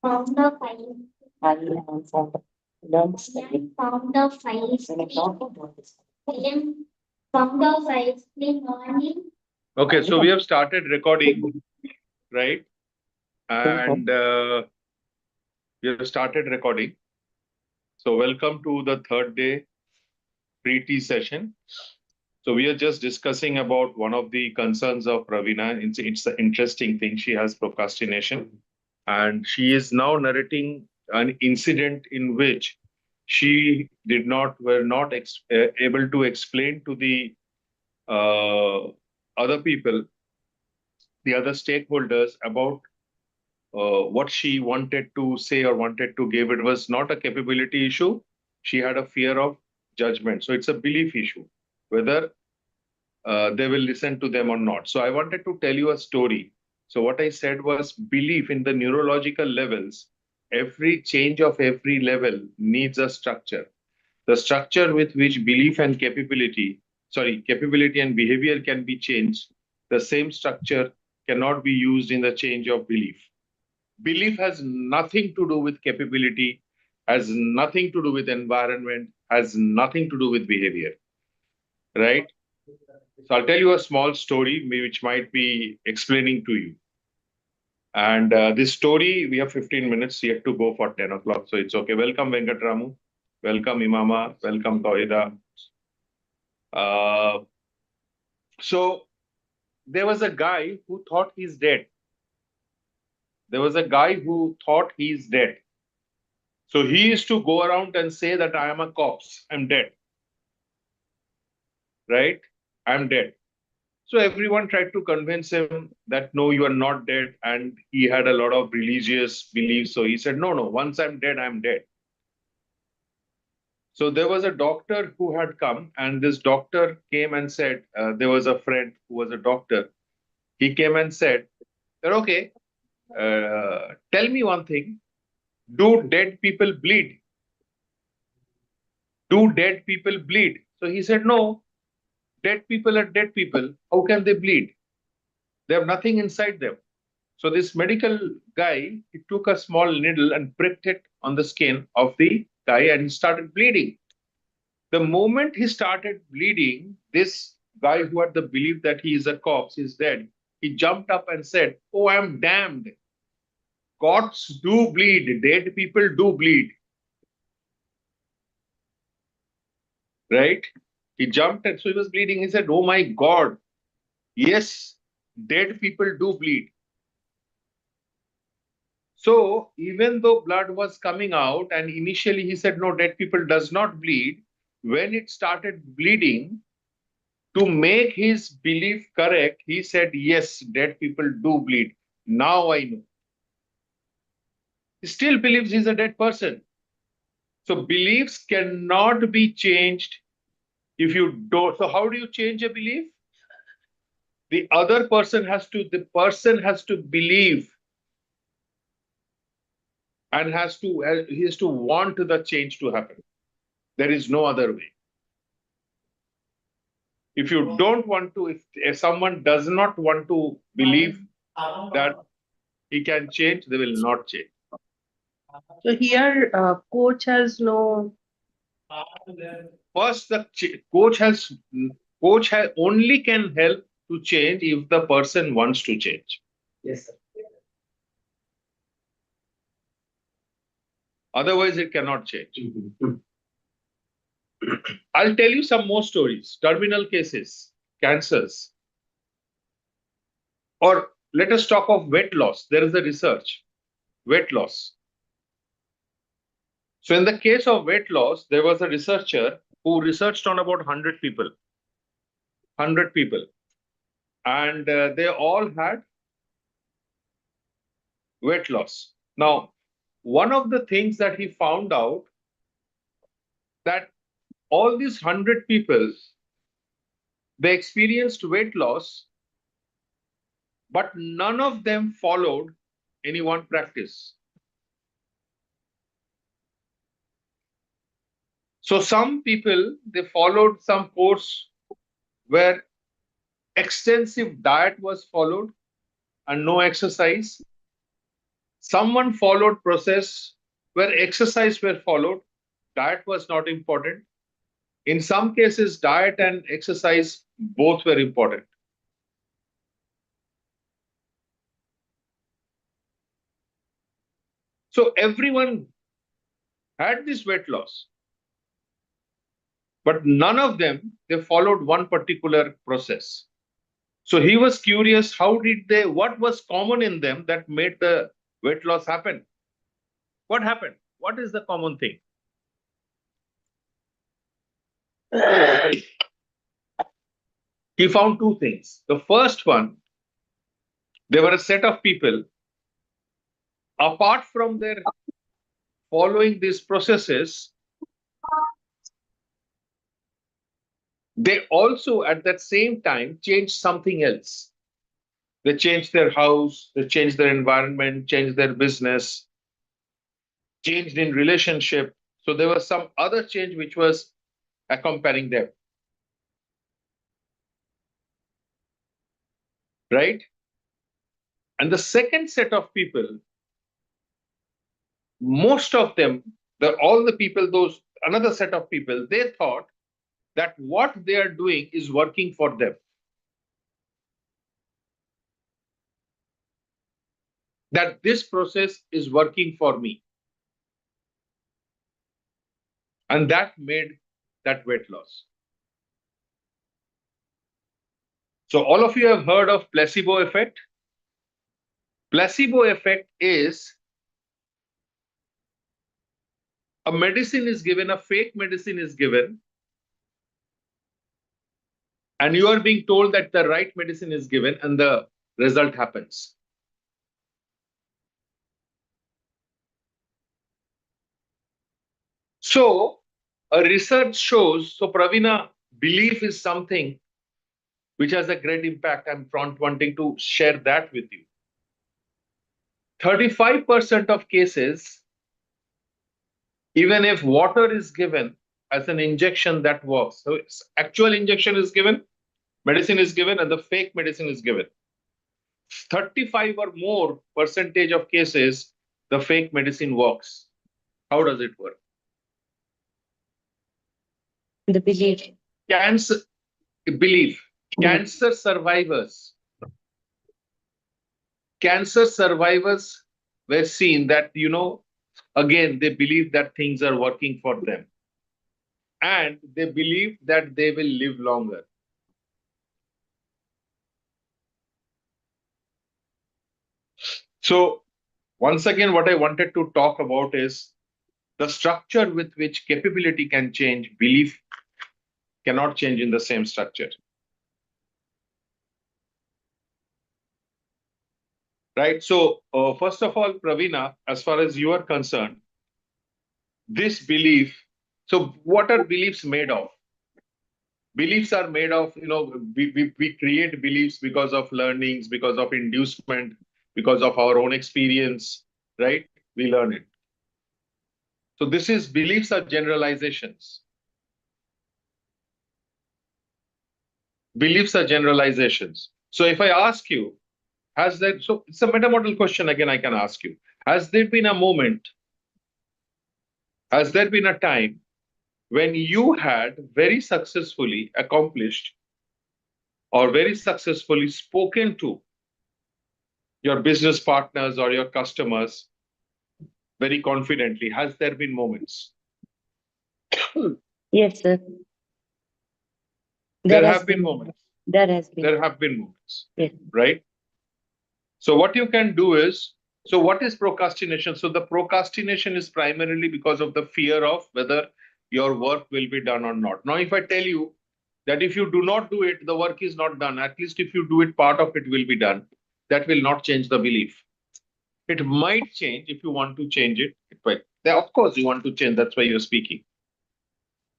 Founder file. Founder files. Founder files. Morning. Okay, so we have started recording, right? And we have started recording. So welcome to the third day pre-T session. So we are just discussing about one of the concerns of Ravina. It's an interesting thing. She has procrastination, and she is now narrating an incident in which she were not able to explain to the uh, other people, the other stakeholders about what she wanted to say or wanted to give. It was not a capability issue. She had a fear of judgment. So it's a belief issue, whether they will listen to them or not. So I wanted to tell you a story. So what I said was belief in the neurological levels. Every change of every level needs a structure. The structure with which belief and capability and behavior can be changed, the same structure cannot be used in the change of belief. Belief has nothing to do with capability, has nothing to do with environment, has nothing to do with behavior, right? So I'll tell you a small story which might be explaining to you. And this story, we have 15 minutes yet to go for 10 o'clock. So it's okay. Welcome, Venkatramu. Welcome, Imama. Welcome, Tawhida. Uh, so there was a guy who thought he's dead. There was a guy who thought he's dead. So he used to go around and say that I am a corpse. I'm dead. Right? I'm dead. So everyone tried to convince him that no, you are not dead. And he had a lot of religious beliefs. So he said, no, once I'm dead, I'm dead. So there was a doctor who had come, and this doctor came and said, there was a friend who was a doctor. He came and said, that, okay, tell me one thing. Do dead people bleed? Do dead people bleed? So he said, no, dead people are dead people. How can they bleed? They have nothing inside them. So this medical guy, he took a small needle and pricked it on the skin of the guy and he started bleeding. The moment he started bleeding, this guy who had the belief that he is a corpse, is dead, he jumped up and said, oh, I'm damned. Corpses do bleed. Dead people do bleed. Right? He jumped and so he was bleeding. He said, oh my God. Yes, dead people do bleed. So even though blood was coming out, and initially he said, no, dead people does not bleed. When it started bleeding, to make his belief correct, he said, yes, dead people do bleed. Now I know. He still believes he's a dead person. So beliefs cannot be changed if you don't. So how do you change a belief? The person has to believe and he has to want the change to happen. There is no other way. If you don't want to, if someone does not want to believe that he can change, they will not change. So here, coach has no. First, the coach has only can help to change if the person wants to change. Yes, sir. Otherwise, it cannot change. I'll tell you some more stories. Terminal cases, cancers. Or let us talk of weight loss. There is a research. Weight loss. So in the case of weight loss, there was a researcher who researched on about 100 people. 100 people. And they all had weight loss. Now, one of the things that he found out that all these 100 people, they experienced weight loss, but none of them followed any one practice. So some people, they followed some course where extensive diet was followed and no exercise. Someone followed process where exercise were followed, diet was not important. In some cases, diet and exercise both were important. So everyone had this weight loss, but none of them, they followed one particular process. So he was curious, what was common in them that made the weight loss happen? What happened? What is the common thing? He found two things. The first one, there were a set of people, apart from their following these processes, they also at that same time changed something else. They changed their house, they changed their environment, changed their business, changed in relationship. So there was some other change which was accompanying them. Right? And the second set of people, most of them, all the people, those another set of people, they thought that what they are doing is working for them. That this process is working for me. And that made that weight loss. So all of you have heard of placebo effect. Placebo effect is a medicine is given, a fake medicine is given, and you are being told that the right medicine is given and the result happens. So a research shows, so Pravina, belief is something which has a great impact. I'm wanting to share that with you. 35% of cases, even if water is given as an injection, that works. So actual injection is given, medicine is given, and the fake medicine is given. 35 or more percentage of cases, the fake medicine works. How does it work? The belief. Cancer, belief. Cancer survivors. Cancer survivors were seen that, again, they believe that things are working for them. And they believe that they will live longer. So, once again, what I wanted to talk about is the structure with which capability can change, belief cannot change in the same structure. Right? So, first of all, Pravina, as far as you are concerned, this belief, so what are beliefs made of? Beliefs are made of, we create beliefs because of learnings, because of inducement, because of our own experience, right? We learn it. So this is beliefs are generalizations. Beliefs are generalizations. So if I ask you, so it's a metamodal question again I can ask you. Has there been a moment, has there been a time when you had very successfully accomplished or very successfully spoken to your business partners or your customers very confidently? Has there been moments? Yes, sir. There have been moments. There has been. There have been moments. Yes. Right? So what you can do is, so what is procrastination? So the procrastination is primarily because of the fear of whether your work will be done or not. Now, if I tell you that if you do not do it, the work is not done, at least if you do it, part of it will be done. That will not change the belief. It might change if you want to change it. But of course, you want to change. That's why you're speaking.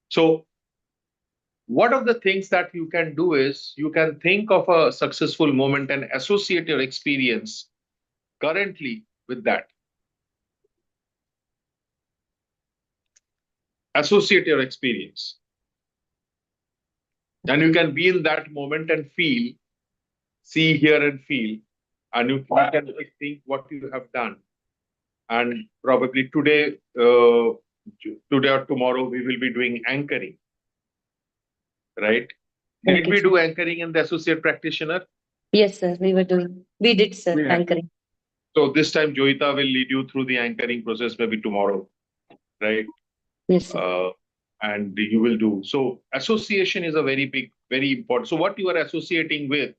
So one of the things that you can do is you can think of a successful moment and associate your experience currently with that. Associate your experience. And you can be in that moment and feel, see, hear, and feel. And you can think what you have done. and probably today or tomorrow we will be doing anchoring, right? Did Okay, we sir. do anchoring in the associate practitioner? Yes, sir. We did, sir, We had. anchoring. So this time Joyita will lead you through the anchoring process maybe tomorrow, right? Yes, sir. And you will do. So association is a very big, very important. So what you are associating with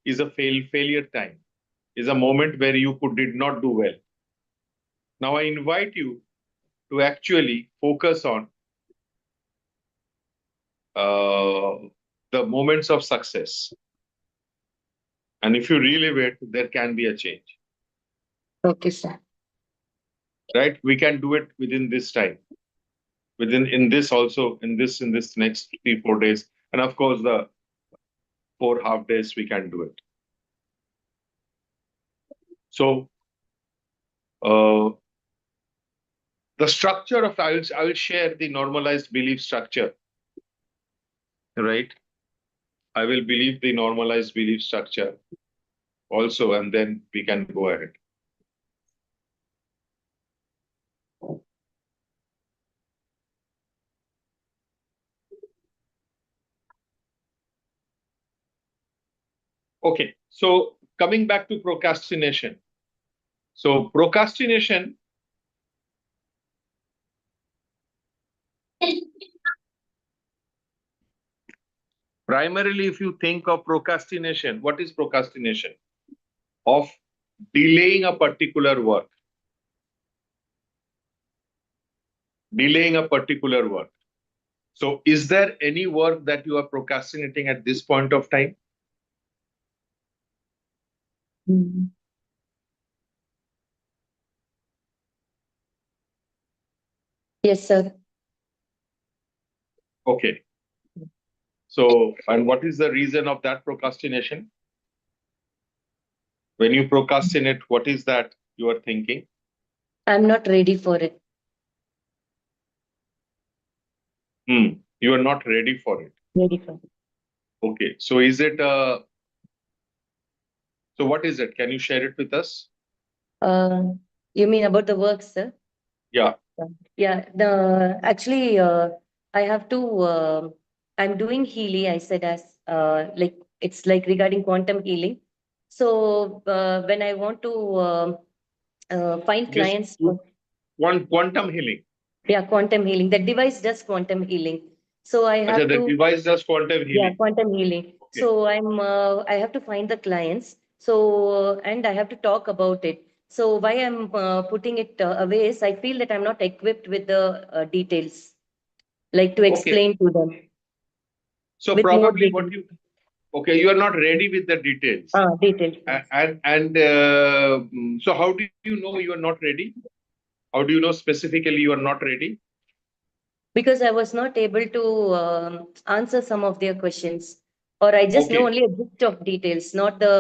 is a failure time, is a moment where you did not do well. Now I invite you to actually focus on the moments of success. And if you relive it, there can be a change, Okay, sir. right? We can do it within this time, in this also, in this next 3-4 days. And of course, the 4 half days, we can do it. So the structure of, I will share the normalized belief structure, right? I will believe the normalized belief structure also, and then we can go ahead. Okay, so coming back to procrastination. So procrastination, primarily if you think of procrastination, what is procrastination? Of delaying a particular work. Delaying a particular work. So is there any work that you are procrastinating at this point of time? Mhm. Yes, sir. Okay. So, and what is the reason of that procrastination? When you procrastinate, what is that you are thinking? I'm not ready for it. You are not ready for it. Ready for it. Okay. So is it so what is it? Can you share it with us? You mean about the work, sir? Yeah. Yeah. I have to. I'm doing healing. I said as like it's like regarding quantum healing. So when I want to find This clients, quantum healing. yeah, quantum healing. The device does quantum healing. So I Acha, have the to. device does quantum Yeah, healing. quantum healing. Okay. So I have to find the clients. So and I have to talk about it. So why I'm putting it away is I feel that I'm not equipped with the details, like to Okay. explain to them So with more probably details. you are not ready with the details. Details. So how do you know you are not ready? How do you know specifically you are not ready? Because I was not able to answer some of their questions, or I just know Okay. only a bit of details, not the,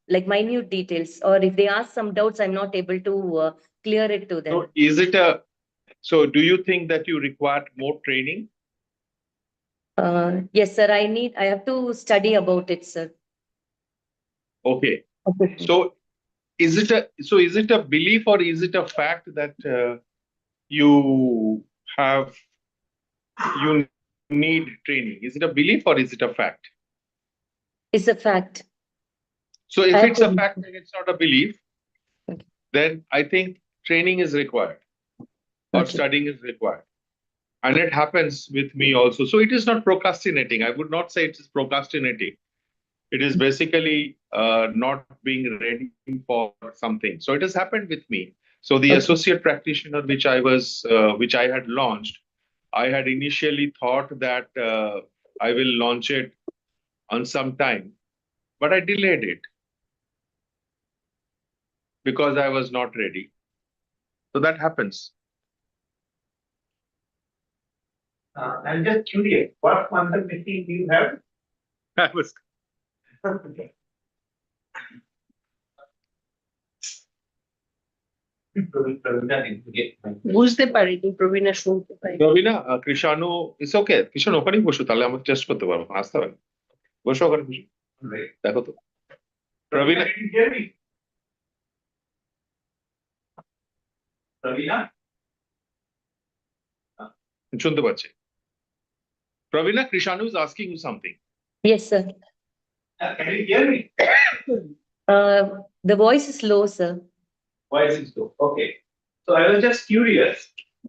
like minute details. Or if they ask some doubts, I'm not able to clear it to them. So do you think that you require more training? Yes, sir. I have to study about it, sir. Okay. Okay, sir. So is it a belief or is it a fact that you have you need training? Is it a belief or is it a fact? It's a fact. So I if have it's a to. fact and it's not a belief, Okay. then I think training is required or Okay. studying is required. And it happens with me also. So it is not procrastinating. I would not say it is procrastinating. It is basically not being ready for something. So it has happened with me. So the Okay. associate practitioner which I had launched, I had initially thought that I will launch it on some time, but I delayed it because I was not ready. So that happens. I'm just curious, what quantum machine do you have? I was বুঝতে পারিনি প্রবীণা শুনতে পারি Ravina, Krishanu, it's okay. Krishanu, ওখানেই বসো তাহলে আমাকে test করতে পারবো, আসতে হবে না। বসো ওখানে বসো। দেখো তো। Ravina, Can you hear me? Ravina? শুনতে পাচ্ছি। Pravina, Krishanu is asking you something. Yes, sir. Can you hear me? The voice is low, sir. Why is it so? Okay. So I was just curious,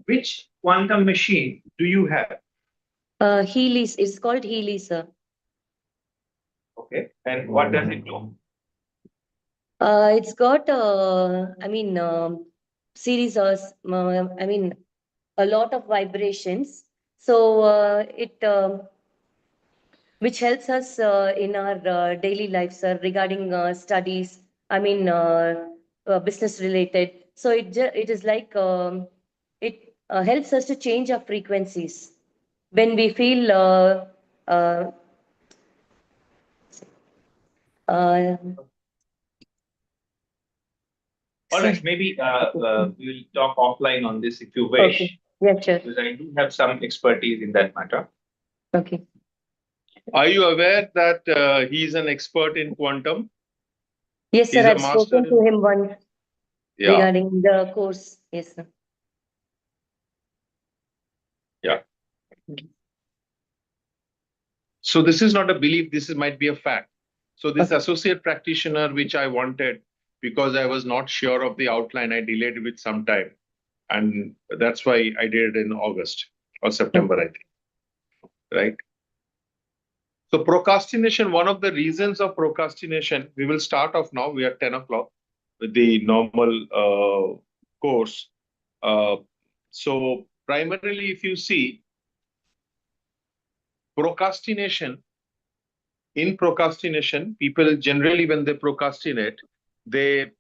which quantum machine do you have? Healy's, it's called Healy, sir. Okay. And what does it do? It's got, series of, a lot of vibrations. So which helps us in our daily life, sir, regarding studies. Business related. So it is like it helps us to change our frequencies when we feel uh, uh, All right, maybe we'll talk offline on this if you wish, okay. Yeah, sure. because I do have some expertise in that matter. Okay. Are you aware that he's an expert in quantum? Yes, sir. He's a I've master spoken to in- him once Yeah, regarding the course. Yes, sir. yeah. So this is not a belief, this might be a fact. So this Okay. associate practitioner, which I wanted, because I was not sure of the outline, I delayed with some time. And that's why I did it in August or September, I think. Right? So procrastination, one of the reasons of procrastination, we will start off now. We are 10 o'clock with the normal course. So primarily, if you see, procrastination, people generally, when they procrastinate, they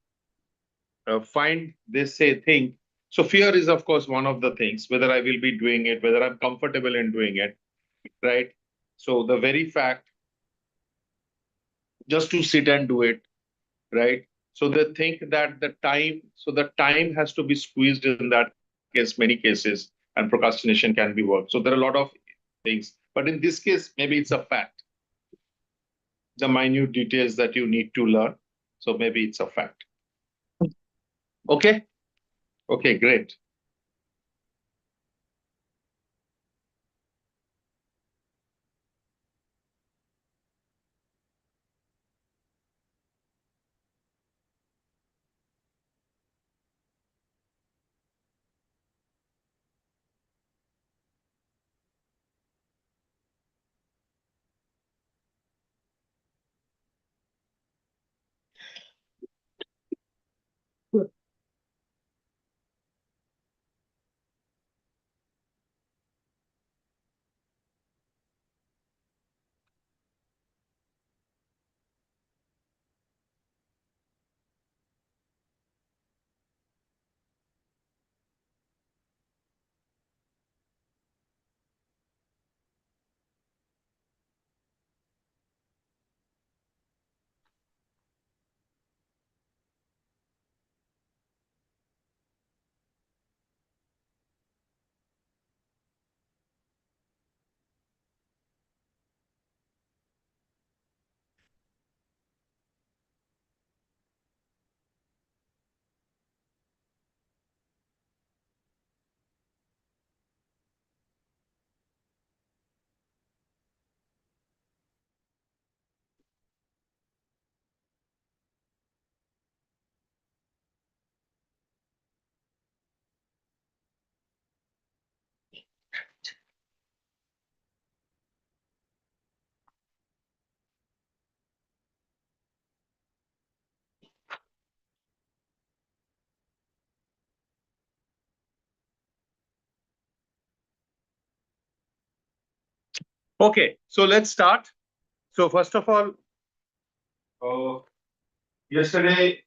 they say, think. So fear is, of course, one of the things, whether I will be doing it, whether I'm comfortable in doing it, right? So the very fact, just to sit and do it, right? So they think that the time has to be squeezed in that case, many cases, and procrastination can be worked. So there are a lot of things, but in this case, maybe it's a fact, the minute details that you need to learn. So maybe it's a fact. Okay. Okay, great. Okay, so let's start. So first of all, yesterday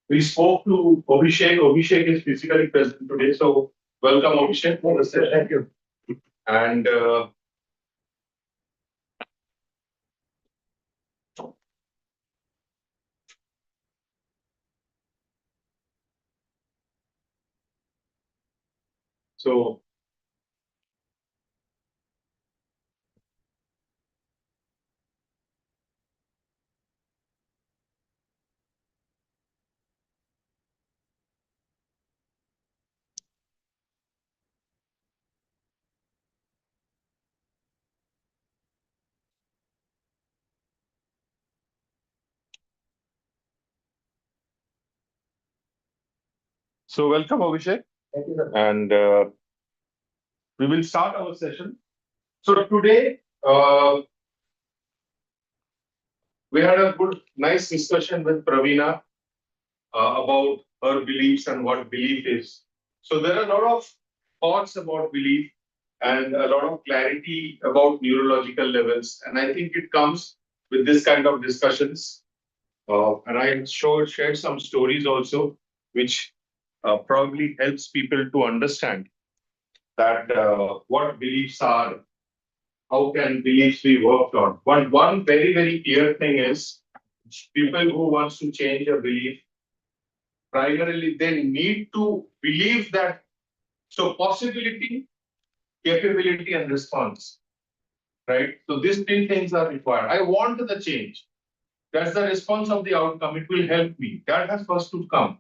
we spoke to Abhishek. Abhishek is physically present today, so welcome, Abhishek. Thank you. And so So welcome, Abhishek. Thank you, sir. And we will start our session. So today, we had a nice discussion with Praveena about her beliefs and what belief is. So there are a lot of thoughts about belief and a lot of clarity about neurological levels. And I think it comes with this kind of discussions. And I shared some stories also, which probably helps people to understand that what beliefs are, how can beliefs be worked on. One very, very clear thing is people who wants to change a belief, primarily they need to believe that. So possibility, capability, and response, right? So these three things are required. I want the change. That's the response of the outcome. It will help me. That has first to come.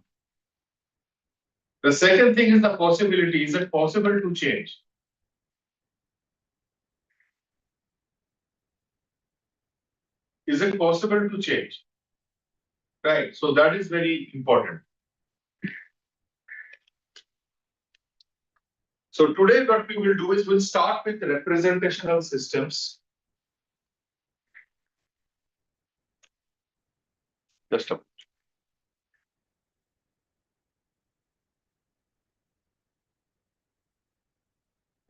The second thing is the possibility. Is it possible to change? Is it possible to change? Right. So that is very important. So today what we will do is we'll start with representational systems. Just a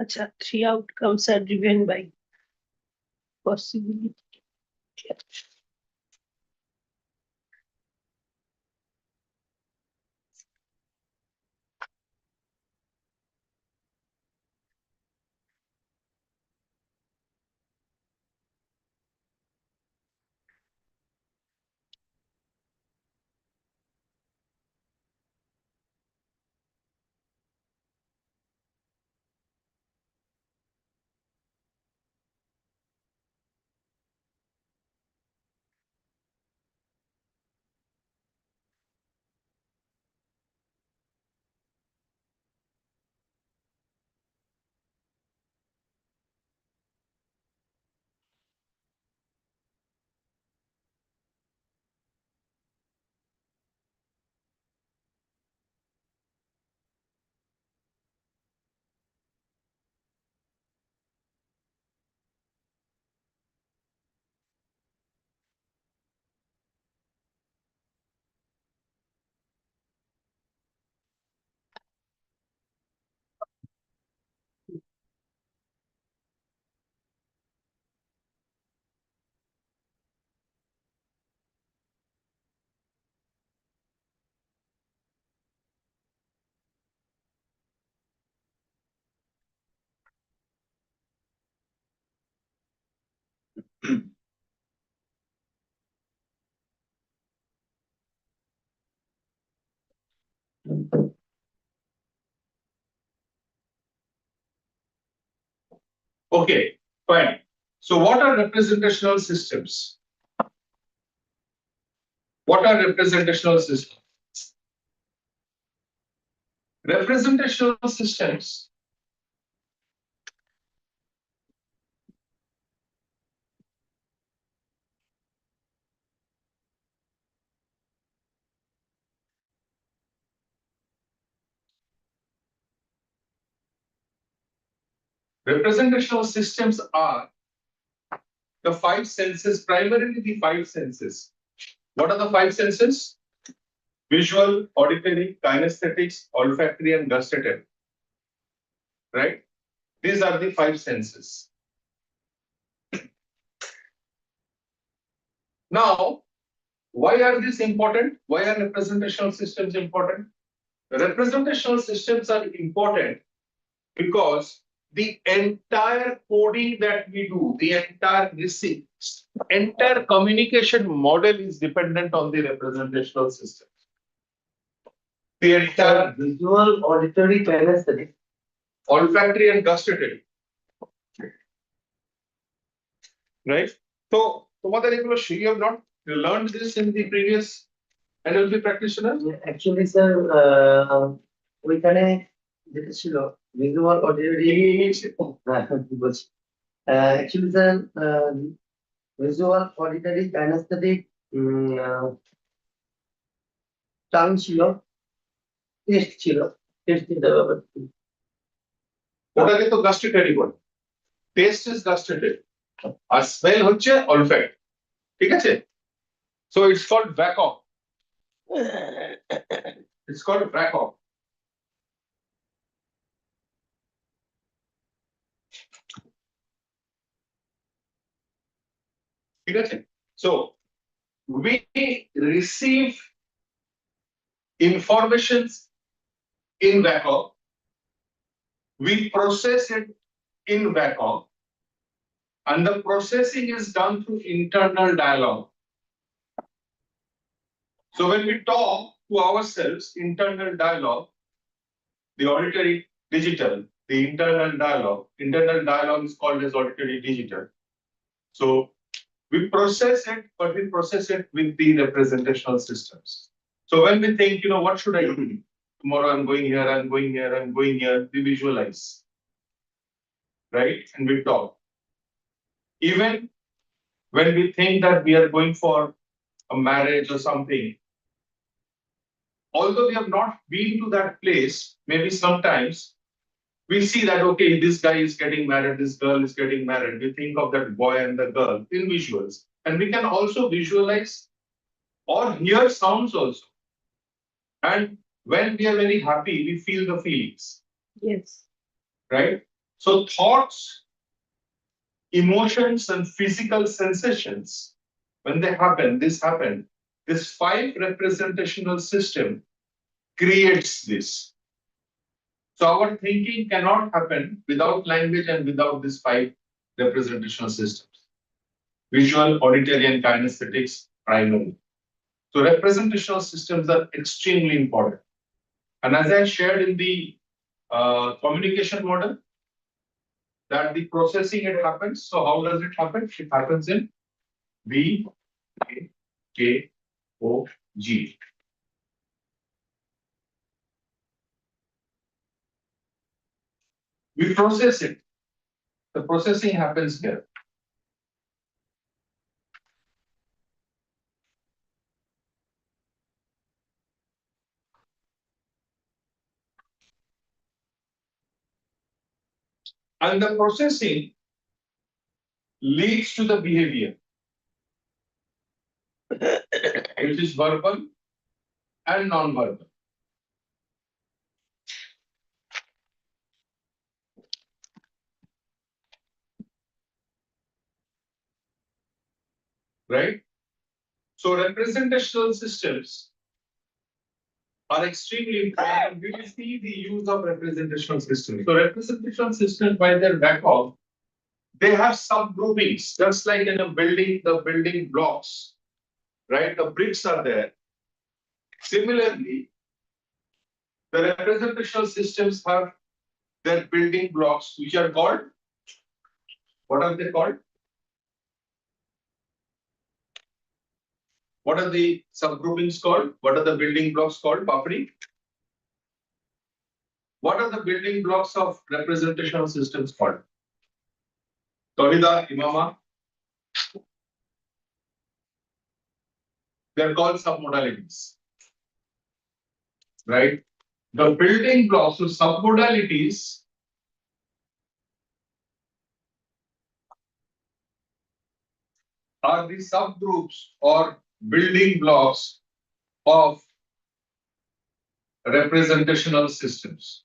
Acha, three outcomes are driven by possibility. Okay, fine. So what are representational systems? What are representational systems? Representational systems representational systems are the five senses, primarily the five senses. What are the five senses? Visual, auditory, kinesthetics, olfactory, and gustative. Right? These are the five senses. Now, why are these important? Why are representational systems important? Representational systems are important because the entire coding that we do, the entire communication model is dependent on the representational system. The entire Visual, auditory, kinesthetic. olfactory and gustative. Right? So, you have not learned this in the previous NLP practitioner? Actually, sir, ওইখানে যেটা ছিল visual, auditory, বলছি। Actually, sir, visual, auditory, kinesthetic, tongue ছিল, taste ছিল, taste দিতে হবে। ওটাকে তো গাস্ট্রেটারি বলে, টেস্ট ইজ গাস্ট্রেটারি, আর স্মেল হচ্ছে অলফ্যাক্ট, ঠিক আছে? So it's called vacuum, it's called vacuum. ঠিক আছে? So we receive informations in vacuum, we process it in vacuum, and the processing is done through internal dialogue. So when we talk to ourselves, internal dialogue, the auditory digital, the internal dialogue is called as auditory digital. So we process it, but we process it with the representational systems. So when we think, what should I do? Tomorrow I'm going here, I'm going here, I'm going here, we visualize, right? And we talk. Even when we think that we are going for a marriage or something, although we have not been to that place, maybe sometimes we see that, okay, this guy is getting married, this girl is getting married. We think of that boy and the girl in visuals. And we can also visualize or hear sounds also. And when we are very happy, we feel the feelings, Yes. right? So thoughts, emotions, and physical sensations, when they happen, this 5 representational system creates this. So our thinking cannot happen without language and without these 5 representational systems: visual, auditory, and kinesthetics primarily. So representational systems are extremely important. And as I shared in the communication model, that the processing it happens. So how does it happen? It happens in V, A, K, O, G. We process it. The processing happens here. And the processing leads to the behavior, which is verbal and non-verbal. Right? So representational systems are extremely important. We will see the use of representational systems. So representational systems, by their background, they have subgroupings, just like in a building, the building blocks, right? The bricks are there. Similarly, the representational systems have their building blocks, which are called, what are they called? What are the subgroupings called? What are the building blocks called, Papri? What are the building blocks of representational systems called? Tawhida, Imama? They are called submodalities, right? The building blocks of submodalities are the subgroups or building blocks of representational systems.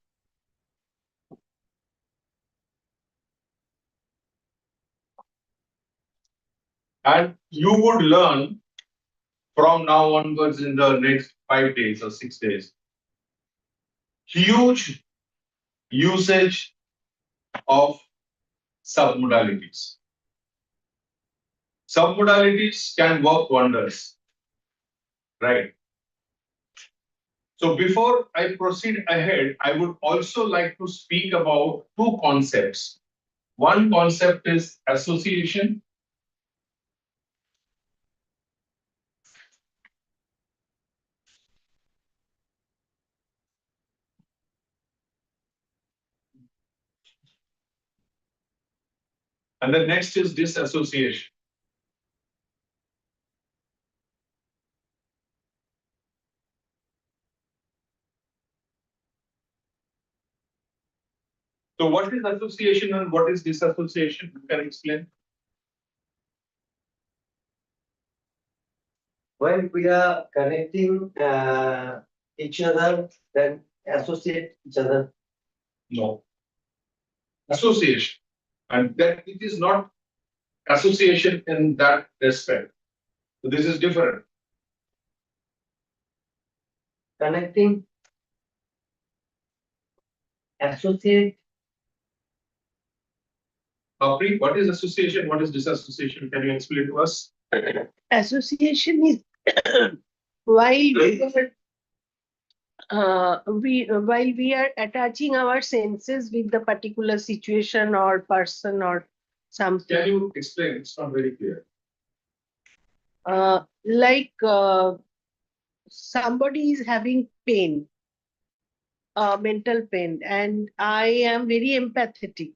And you would learn from now onwards in the next 5 days or 6 days, huge usage of submodalities. Submodalities can work wonders, right? So before I proceed ahead, I would also like to speak about 2 concepts. One concept is association. And the next is disassociation. So what is association and what is disassociation? You can explain. When we are connecting each other, then associate each other. No. Association. And that it is not association in that respect. So this is different. Connecting, associate, Kapri, what is association? What is disassociation? Can you explain to us? Association is while while we are attaching our senses with the particular situation or person or something. Can you explain? It's not very clear. Like somebody is having pain, mental pain, and I am very empathetic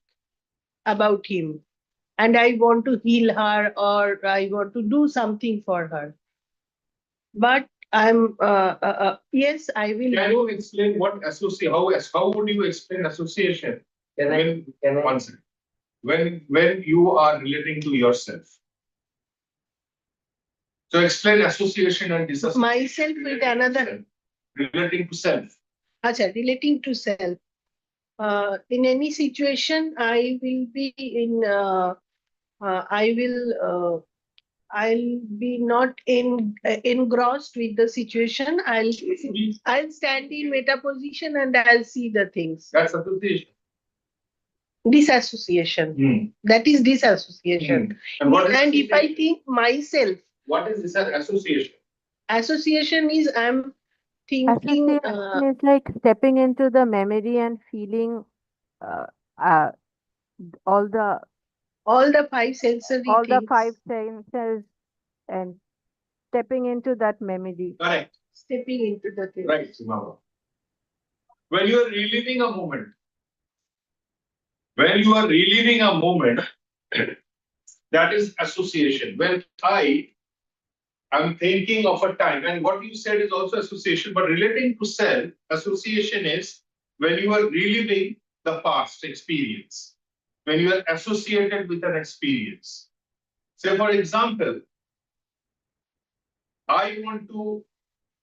about him, and I want to heal her or I want to do something for her. But I'm yes, I will. Can you explain what associate? How would you explain association? When one second. When you are relating to yourself. So explain association and disassociation. Myself with another. Relating to self. Acha, relating to self. In any situation, I will be in. I'll be not engrossed with the situation. I'll stand in meta position and I'll see the things. That's association. Disassociation. That is disassociation. And what is And if I think myself, what is this association? association is I'm thinking. Association is like stepping into the memory and feeling uh, uh, all the All the five sensory all the things. five senses and stepping into that memory. Correct. Stepping into the thing. Right, Sumama. When you are reliving a moment, that is association. When I am thinking of a time, and what you said is also association, but relating to self, association is when you are reliving the past experience, when you are associated with an experience. Say, for example, I want to.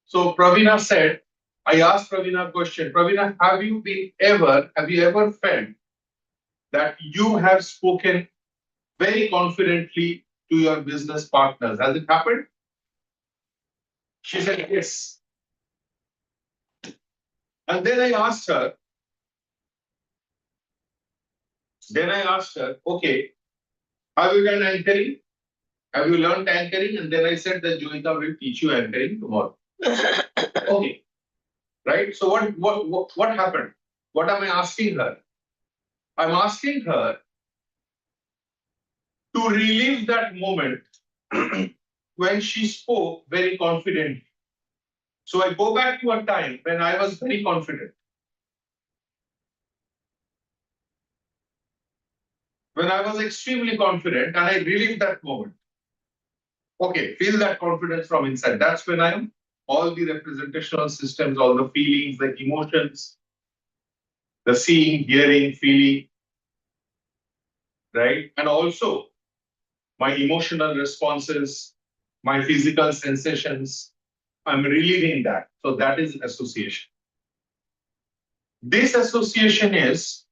So Pravina said, I asked Pravina a question. Pravina, have you ever felt that you have spoken very confidently to your business partners? Has it happened? She said, yes. And then I asked her, okay, have you done anchoring? Have you learned anchoring? And then I said that Joita will teach you anchoring tomorrow. Okay. Right? So what happened? What am I asking her? I'm asking her to relive that moment when she spoke very confidently. So I go back to a time when I was very confident. When I was extremely confident and I relive that moment. Okay, feel that confidence from inside. That's when I am all the representational systems, all the feelings, the emotions, the seeing, hearing, feeling, right? And also my emotional responses, my physical sensations, I'm reliving that. So that is association. This association is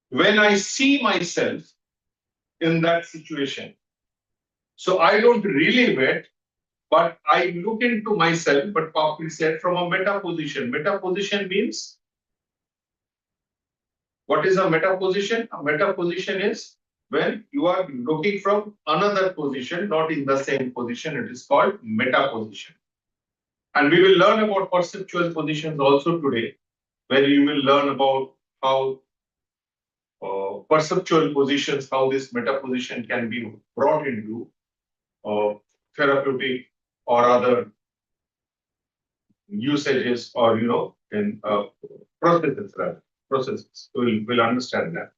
when I see myself in that situation. So I don't relive it, but I look into myself, but Papri said from a meta position. Meta position means, what is a meta position? A meta position is when you are looking from another position, not in the same position. It is called meta position. And we will learn about perceptual positions also today, where you will learn about how perceptual positions, how this meta position can be brought into therapeutic or other usages, or in processes. Processes. We'll understand that.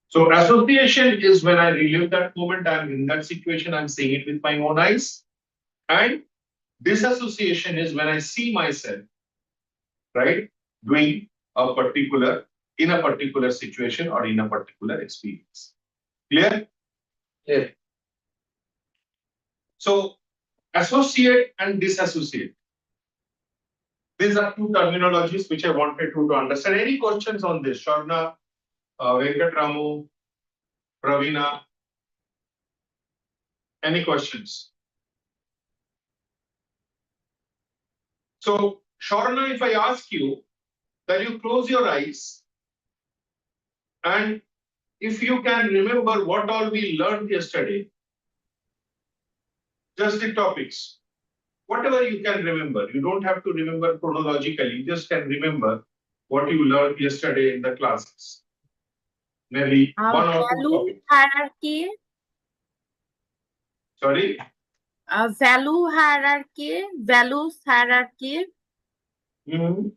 So association is when I relive that moment, I'm in that situation, I'm seeing it with my own eyes. And disassociation is when I see myself, right, doing a particular in a particular situation or in a particular experience. Clear? Clear. So associate and disassociate. These are two terminologies which I wanted you to understand. Any questions on this? Sharna, Venkatramu, Pravina? Any questions? So, Sharna, if I ask you that you close your eyes and if you can remember what all we learned yesterday, just the topics, whatever you can remember, you don't have to remember chronologically, you just can remember what you learned yesterday in the classes. Maybe one or two Value topics. hierarchy, Sorry? values hierarchy, Mhm.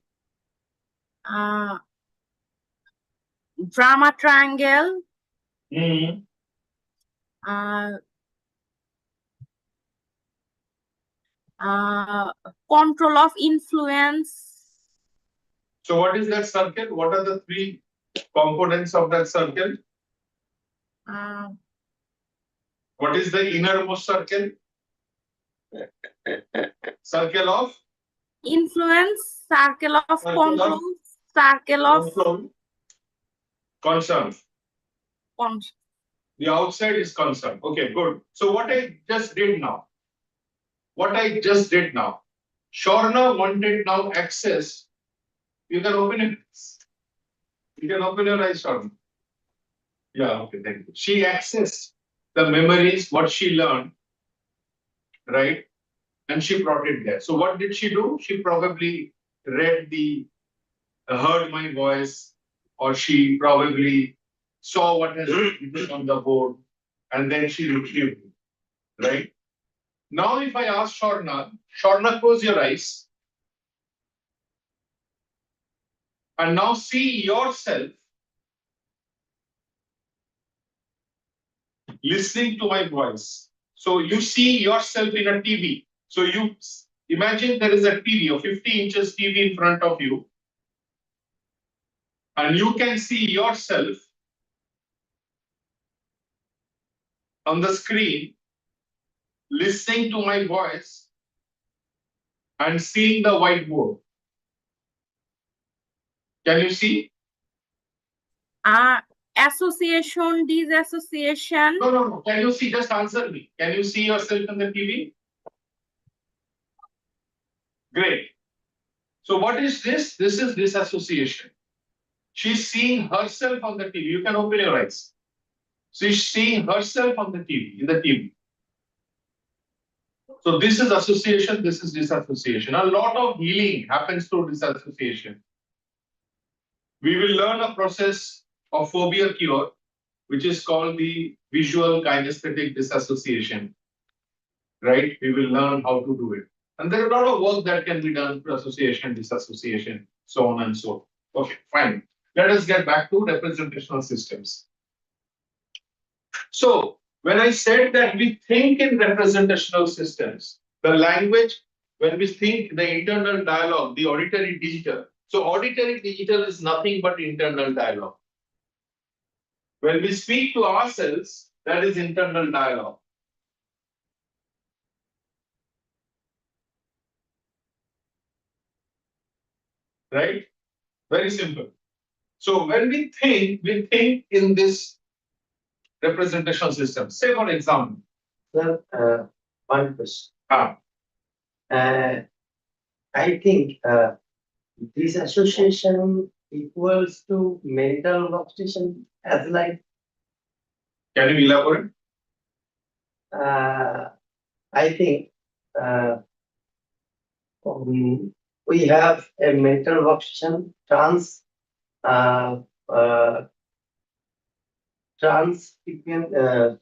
drama triangle, Mhm. control of influence, So what is that circle? What are the three components of that circle? uh, What is the innermost circle? Circle of influence, circle of Circle of control, circle of control, concern. con- The outside is concern. Okay, good. So what I just did now, Shorna wanted now access. You can open it. You can open your eyes, Shorna. Yeah, okay, thank you. She accessed the memories, what she learned, right? And she brought it there. So what did she do? She probably heard my voice, or she probably saw what has written on the board, and then she retrieved it, right? Now, if I ask Shorna, close your eyes, and now see yourself listening to my voice. So you see yourself in a TV. So you imagine there is a TV, a 50 inches TV in front of you, and you can see yourself on the screen listening to my voice and seeing the whiteboard. Can you see? association, disassociation, No. Can you see? Just answer me. Can you see yourself on the TV? Great. So what is this? This is disassociation. She's seeing herself on the TV. You can open your eyes. She's seeing herself on the TV, in the TV. So this is association, this is disassociation. A lot of healing happens through disassociation. We will learn a process of phobia cure, which is called the visual kinesthetic disassociation. Right? We will learn how to do it. And there are a lot of work that can be done for association, disassociation, so on and so forth. Okay, fine. Let us get back to representational systems. So, when I said that we think in representational systems, the language, when we think the internal dialogue, the auditory digital. So, auditory digital is nothing but internal dialogue. When we speak to ourselves, that is internal dialogue. Right? Very simple. So when we think in this representational system. Say for example. Sir, one question. Ah. I think this association equals to mental workstation as like. Can you elaborate? I think we have a mental workstation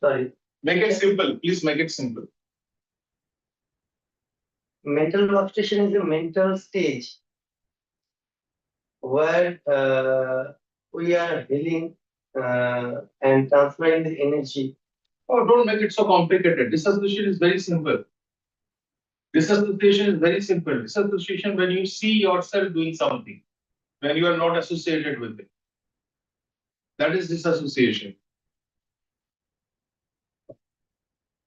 sorry. Make it simple. Please make it simple. Mental workstation is a mental stage where we are healing and transferring the energy. Oh, don't make it so complicated. Disassociation is very simple. Disassociation is very simple. Disassociation when you see yourself doing something, when you are not associated with it. That is disassociation.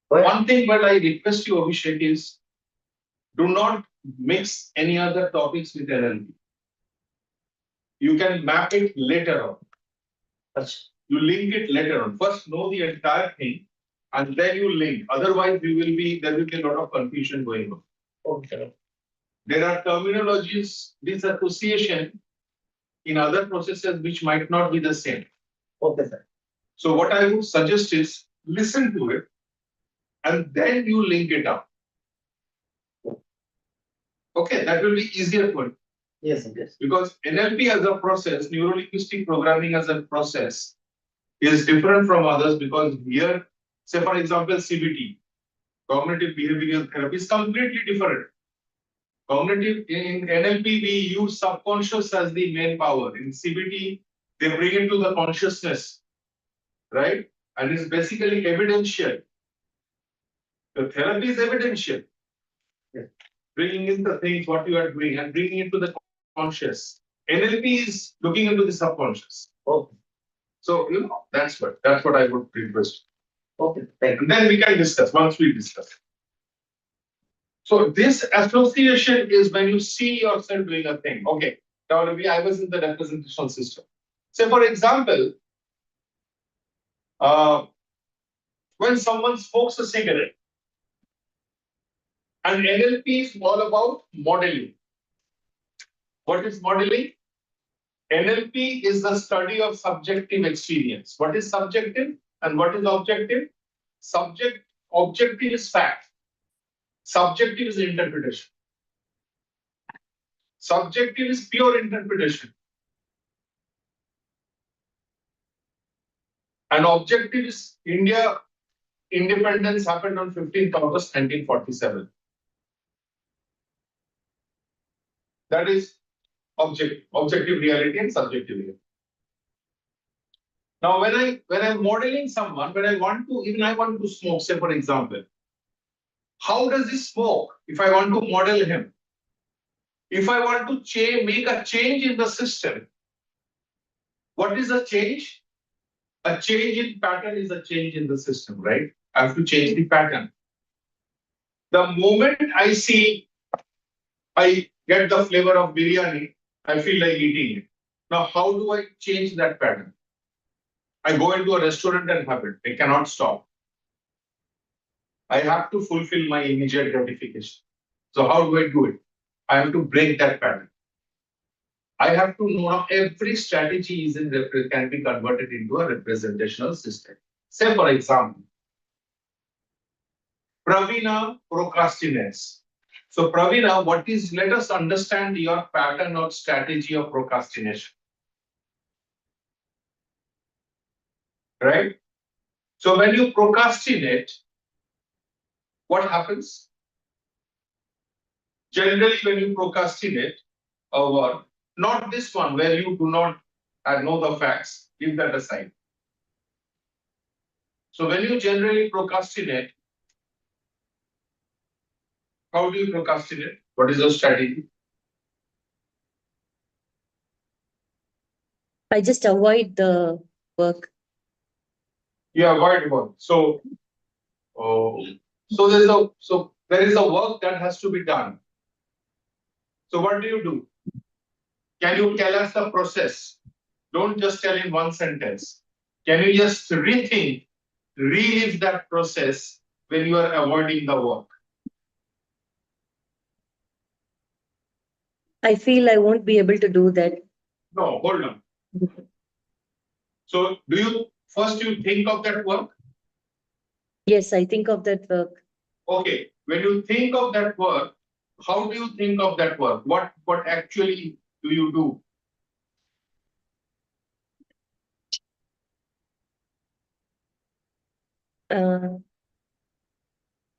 Well, One thing but I request you, Abhishek, is do not mix any other topics with NLP. You can map it later on. अच्छा, You link it later on. First know the entire thing and then you link. Otherwise, there will be a lot of confusion going on. okay. There are terminologies, disassociation in other processes which might not be the same. Okay, sir. So what I would suggest is listen to it and then you link it up. Okay, that will be easier for you. Yes, sir, yes. Because NLP as a process, neuro-linguistic programming as a process is different from others because here, say for example, CBT, cognitive behavioral therapy is completely different. Cognitive in NLP, we use subconscious as the main power. In CBT, they bring it to the consciousness, right? And it's basically evidential. The therapy is evidential. Yes. Bringing in the things what you are doing and bringing it to the conscious. NLP is looking into the subconscious. Okay, So that's what I would request. okay, thank you. And then we can discuss once we discuss. So this association is when you see yourself doing a thing. Okay, now I was in the representational system. Say for example, when someone smokes a cigarette, and NLP is all about modeling. What is modeling? NLP is the study of subjective experience. What is subjective and what is objective? Objective is fact. Subjective is interpretation. Subjective is pure interpretation. And objective is India independence happened on 15th August 1947. That is objective reality and subjective reality. Now, when I'm modeling someone, when I want to smoke, say for example, how does he smoke? If I want to model him, if I want to make a change in the system, what is a change? A change in pattern is a change in the system, right? I have to change the pattern. The moment I get the flavor of biryani, I feel like eating it. Now, how do I change that pattern? I go into a restaurant and have it. I cannot stop. I have to fulfill my immediate gratification. So how do I do it? I have to break that pattern. I have to know now every strategy can be converted into a representational system. Say for example, Pravina procrastinates. So Pravina, let us understand your pattern or strategy of procrastination. Right? So when you procrastinate, what happens? Generally, when you procrastinate a work, not this one where you do not know the facts, leave that aside. So when you generally procrastinate, how do you procrastinate? What is your strategy? I just avoid the work. You avoid work. So there is a work that has to be done. So what do? Can you tell us the process? Don't just tell in one sentence. Can you just relive that process when you are avoiding the work? I feel I won't be able to do that. No, hold on. So do you first think of that work? Yes, I think of that work. Okay. When you think of that work, how do you think of that work? What actually do you do?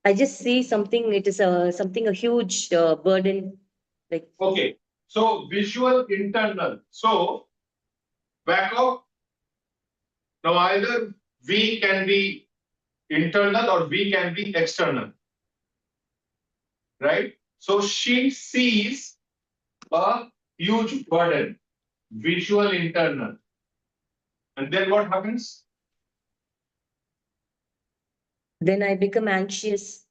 I just see something. It is a huge burden. Like Okay. So visual internal. So back up. Now either V can be internal or V can be external. Right? So she sees a huge burden, visual internal. And then what happens? Then I become anxious.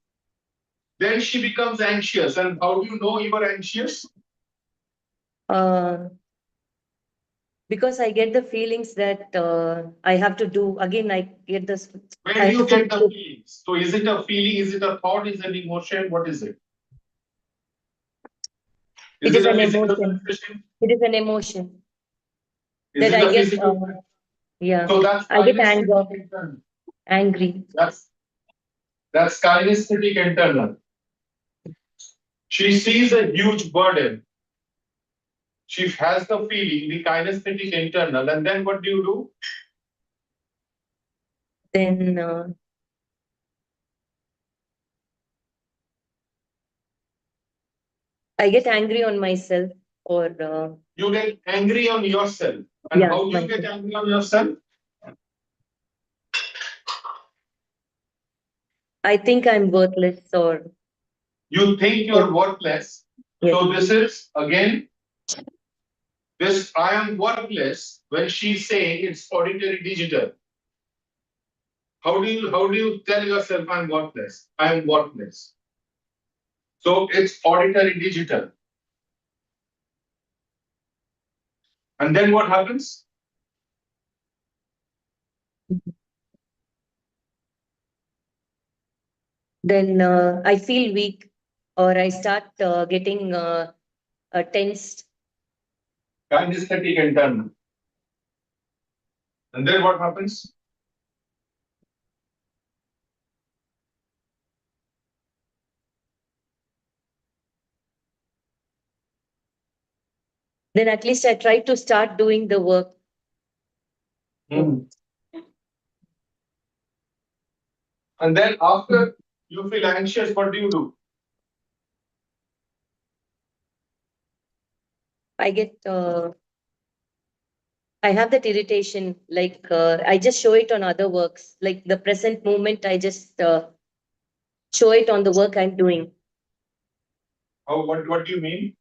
Then she becomes anxious. And how do you know you are anxious? Uh, because I get the feelings that I have to do. Again, I get this. Where I do have to you get the finish it. feelings? So is it a feeling? Is it a thought? Is it an emotion? What is it? It Is is it a an physical emotion. sensation? It is an emotion Is that it I a get. physical? Yeah, So that's I get anger, kinesthetic internal. angry. That's kinesthetic internal. She sees a huge burden. She has the feeling, the kinesthetic internal, and then what do you do? Then I get angry on myself, or You get angry on yourself. And yeah, how do you myself. get angry on yourself? I think I'm worthless, or You think you're worthless. yes, So this is again, this I am worthless when she's saying it's auditory digital. How do you tell yourself I'm worthless? I'm worthless. So it's auditory digital. And then what happens? then I feel weak, or I start getting tensed. Kinesthetic internal. And then what happens? Then at least I try to start doing the work. And then after you feel anxious, what do you do? I get. I have that irritation, like I just show it on other works, like the present moment. I just show it on the work I'm doing. What do you mean?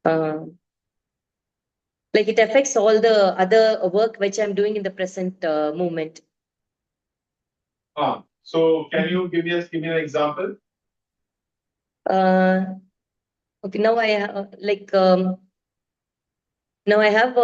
Uh, like it affects all the other work which I'm doing in the present moment. So can you give me an example? Uh, okay, now now I have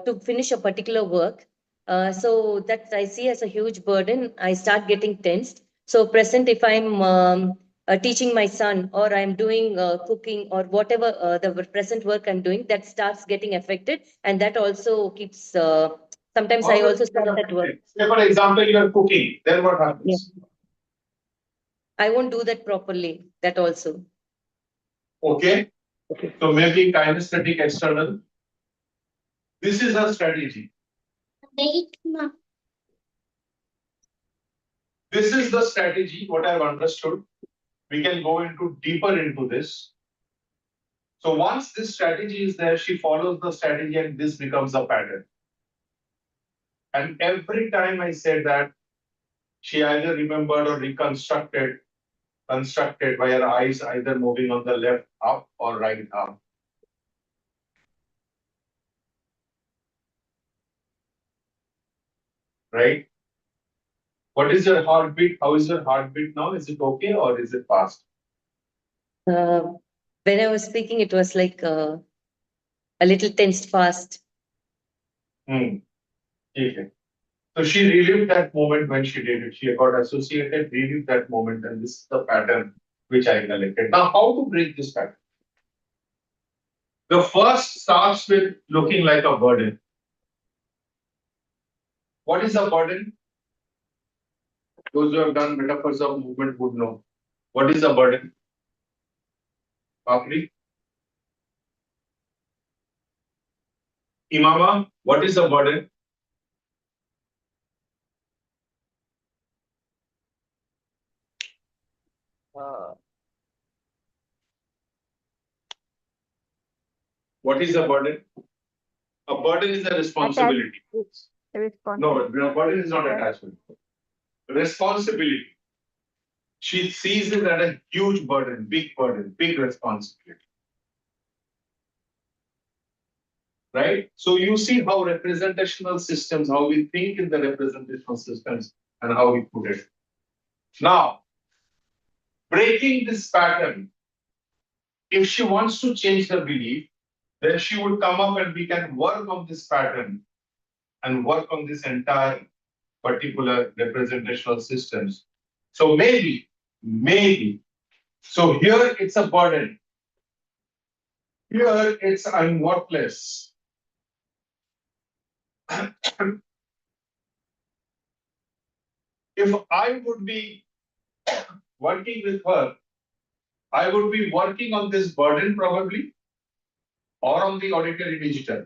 to finish a particular work. So that I see as a huge burden. I start getting tensed. So present, if I'm teaching my son, or I'm doing cooking, or whatever the present work I'm doing, that starts getting affected, and that also keeps. Sometimes I How does also it get stop that work. affected? Say for example, you are cooking. Then what Yeah. happens? I won't do that properly. That also. Okay. Okay. So maybe kinesthetic external. This is a strategy. Wait, ma. This is the strategy, what I've understood. We can go into deeper into this. So once this strategy is there, she follows the strategy and this becomes a pattern. And every time I said that, she either remembered or constructed by her eyes either moving on the left up or right up. Right? What is your heartbeat? How is your heartbeat now? Is it okay or is it fast? When I was speaking, it was like a little tensed fast. Okay. So she relived that moment when she did it. She got associated, relived that moment, and this is the pattern which I collected. Now, how to break this pattern? The first starts with looking like a burden. What is a burden? Those who have done metaphors of movement would know. What is a burden? Papri? Imama, what is a burden? What is a burden? A burden is a responsibility. A No, responsibility. a burden is not attachment. Responsibility. She sees it as a huge burden, big responsibility. right? So you see how representational systems, how we think in the representational systems and how we put it. Now, breaking this pattern, if she wants to change the belief, then she would come up and we can work on this pattern and work on this entire particular representational systems. So maybe. So here it's a burden. Here it's I'm worthless. If I would be working with her, I would be working on this burden probably, or on the auditory digital.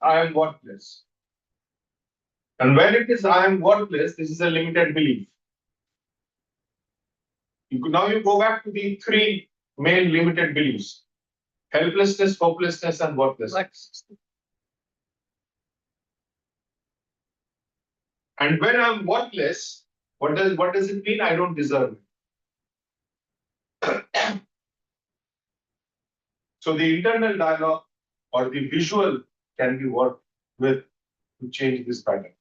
I am worthless. And when it is I am worthless, this is a limited belief. Now you go back to the three main limited beliefs: helplessness, hopelessness, and worthlessness. And when I'm worthless, what does it mean? I don't deserve it. So the internal dialogue or the visual can be worked with to change this pattern.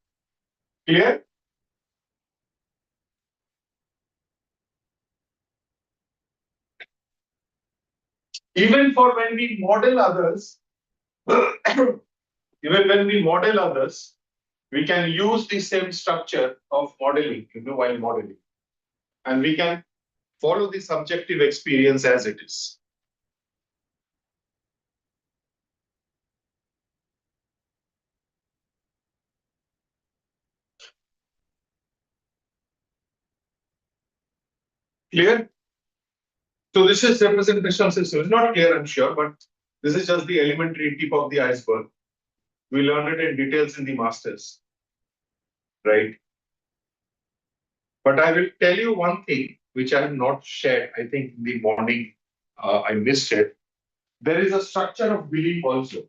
Clear? Even for when we model others, even when we model others, we can use the same structure of modeling, while modeling. And we can follow the subjective experience as it is. Clear? So this is representational system. It's not clear, I'm sure, but this is just the elementary tip of the iceberg. We learned it in details in the masters, right? But I will tell you one thing which I have not shared. I think in the morning I missed it. There is a structure of belief also.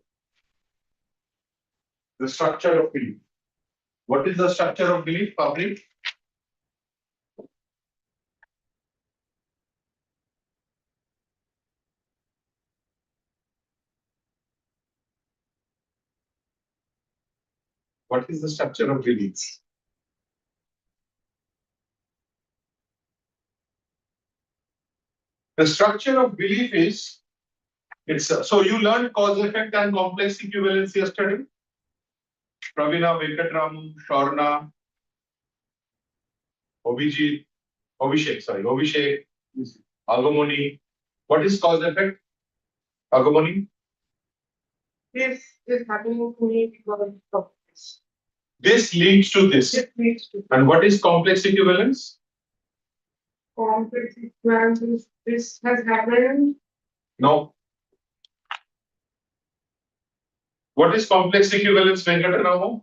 The structure of belief. What is the structure of belief, Pavli? What is the structure of beliefs? The structure of belief is, so you learned cause effect and complex equivalence yesterday. Pravina, Venkatramu, Shorna, Abhishek, Agumoni. What is cause effect? Agumoni? This is happening to me because of this. This leads to this. This leads to And what is complex equivalence? complex equivalences. This has happened. No. What is complex equivalence, Venkatramu?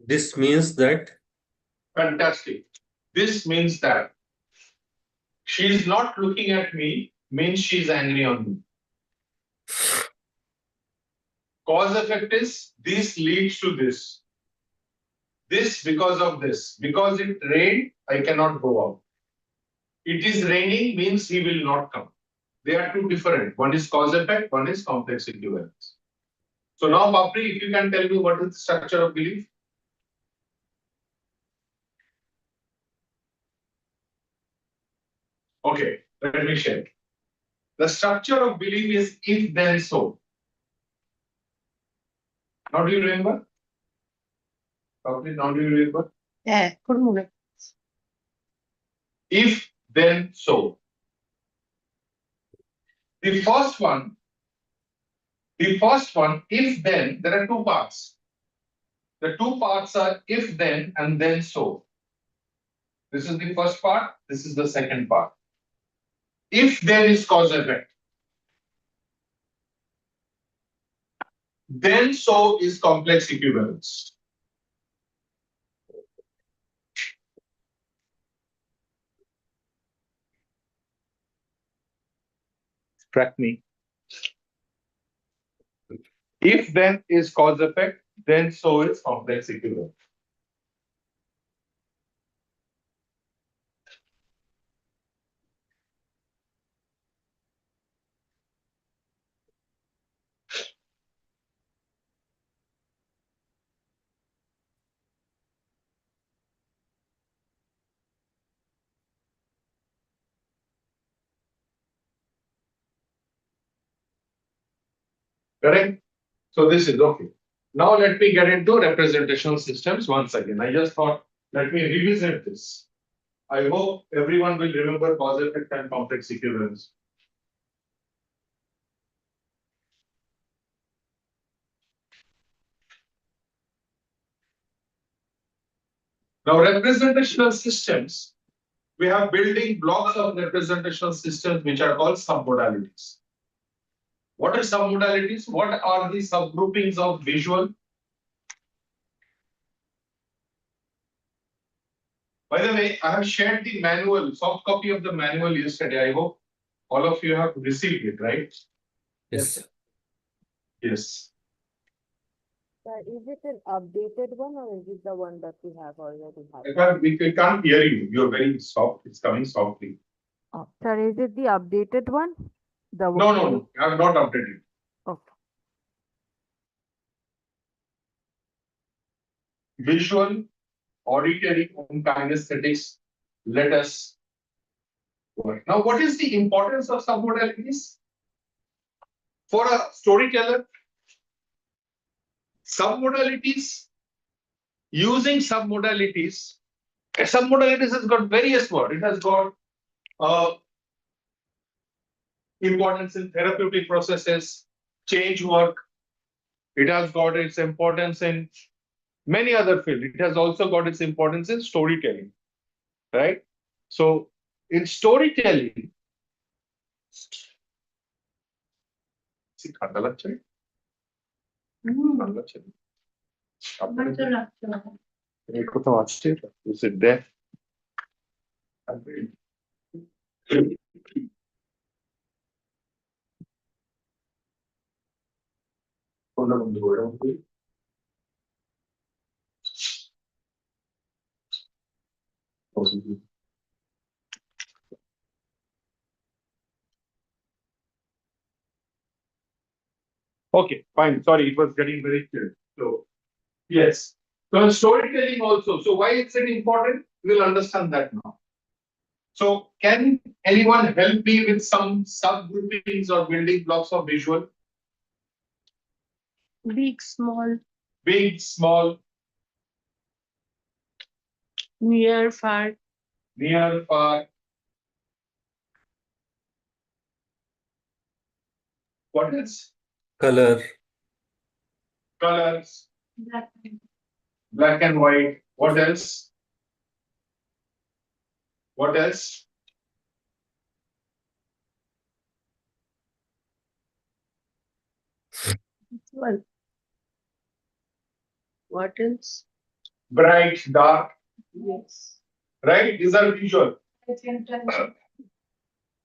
This means that Fantastic. This means that she is not looking at me, means she is angry on me. Cause effect is this leads to this. This because of this. Because it rained, I cannot go out. It is raining means he will not come. They are two different. One is cause effect, one is complex equivalence. So now, Papri, if you can tell me what is the structure of belief? Okay, let me share. The structure of belief is if then so. Now do you remember? Papri, now do you remember? Yeah, good morning. If then so. The first one, if then, there are two parts. The two parts are if then and then so. This is the first part, this is the second part. If then is cause effect. Then so is complex equivalence. Track me. If then is cause effect, then so is complex equivalence. Correct? So this is okay. Now let me get into representational systems once again. I just thought, let me revisit this. I hope everyone will remember cause effect and complex equivalence. Now representational systems, we have building blocks of representational systems which are called submodalities. What are submodalities? What are the subgroupings of visual? By the way, I have shared the manual, soft copy of the manual yesterday. I hope all of you have received it, right? Yes. Yes. Is it an updated one or is it the one that we have already had? We can't hear you. You're very soft. It's coming softly. Oh, sir, is it the updated one? The No. I have not updated. Okay. Visual, auditory, and kinesthetics. Let us work. Now, what is the importance of submodalities? For a storyteller, submodalities, using submodalities has got various words. It has got importance in therapeutic processes, change work. It has got its importance in many other fields. It has also got its importance in storytelling, right? So in storytelling, is it there? Okay, fine. Sorry, it was getting very clear. So, yes. So, storytelling also. So, why is it important? We'll understand that now. So, can anyone help me with some subgroupings or building blocks of visual? Big, small, Big, small, near, far, near, far. What else? Color. Colors, black and white. What else? What else? well. What else? Bright, dark, Yes. right? These are visual.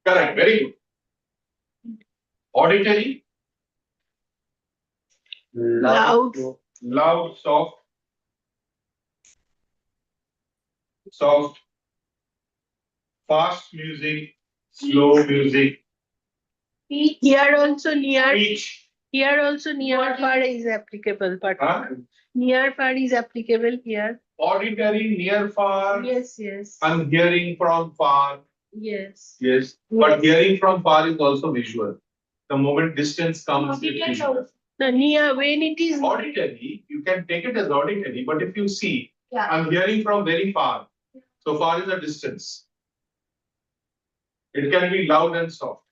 Correct, very good. Auditory, Loud. loud, soft, soft, fast music, slow music, Here also near. speech. Here also near far is applicable, but Huh? near far is applicable here. Auditory, near, far. Yes. I'm hearing from far. Yes. Yes, but hearing from far is also visual. The moment distance comes, it's visual. The near when it is Auditory, you can take it as auditory, but if you see, I'm hearing from very far. So far is a distance. It can be loud and soft.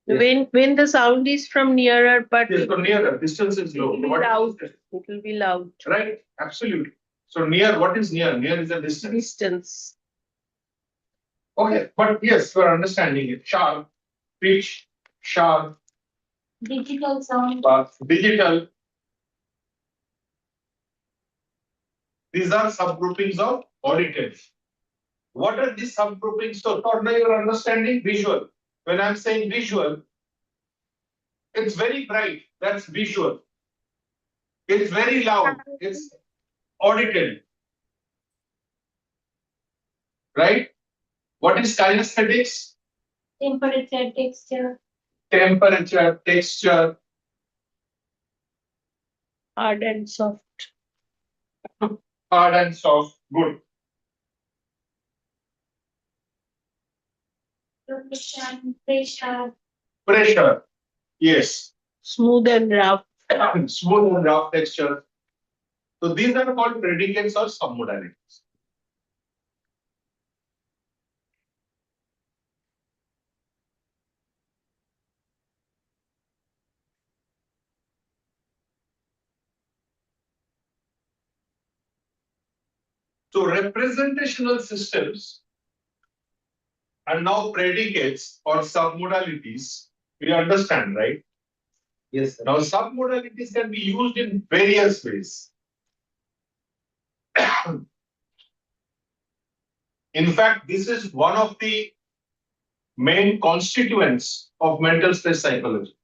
when the sound is from nearer, but Yes, it so nearer, distance is low. will be What is loud. distance? will be loud. Right, absolutely. So near, what is near? Near is a distance. Distance. Okay, but yes, we're understanding it. Sharp, pitch, sharp, Digital sound. digital. These are subgroupings of auditory. What are these subgroupings? So, for now, your understanding, visual. When I'm saying visual, It's very bright. That's visual. It's very loud. It's audited. Right? What is kinesthetics? Temperature, texture. Temperature, texture, Hard and soft. hard and soft. Good. Rotation, pressure. Pressure. Yes. Smooth and rough. Smooth and rough texture. So these are called predicates or submodalities. So representational systems are now predicates or submodalities. We understand, right? Yes, sir. Now submodalities can be used in various ways. In fact, this is one of the main constituents of mental stress psychology.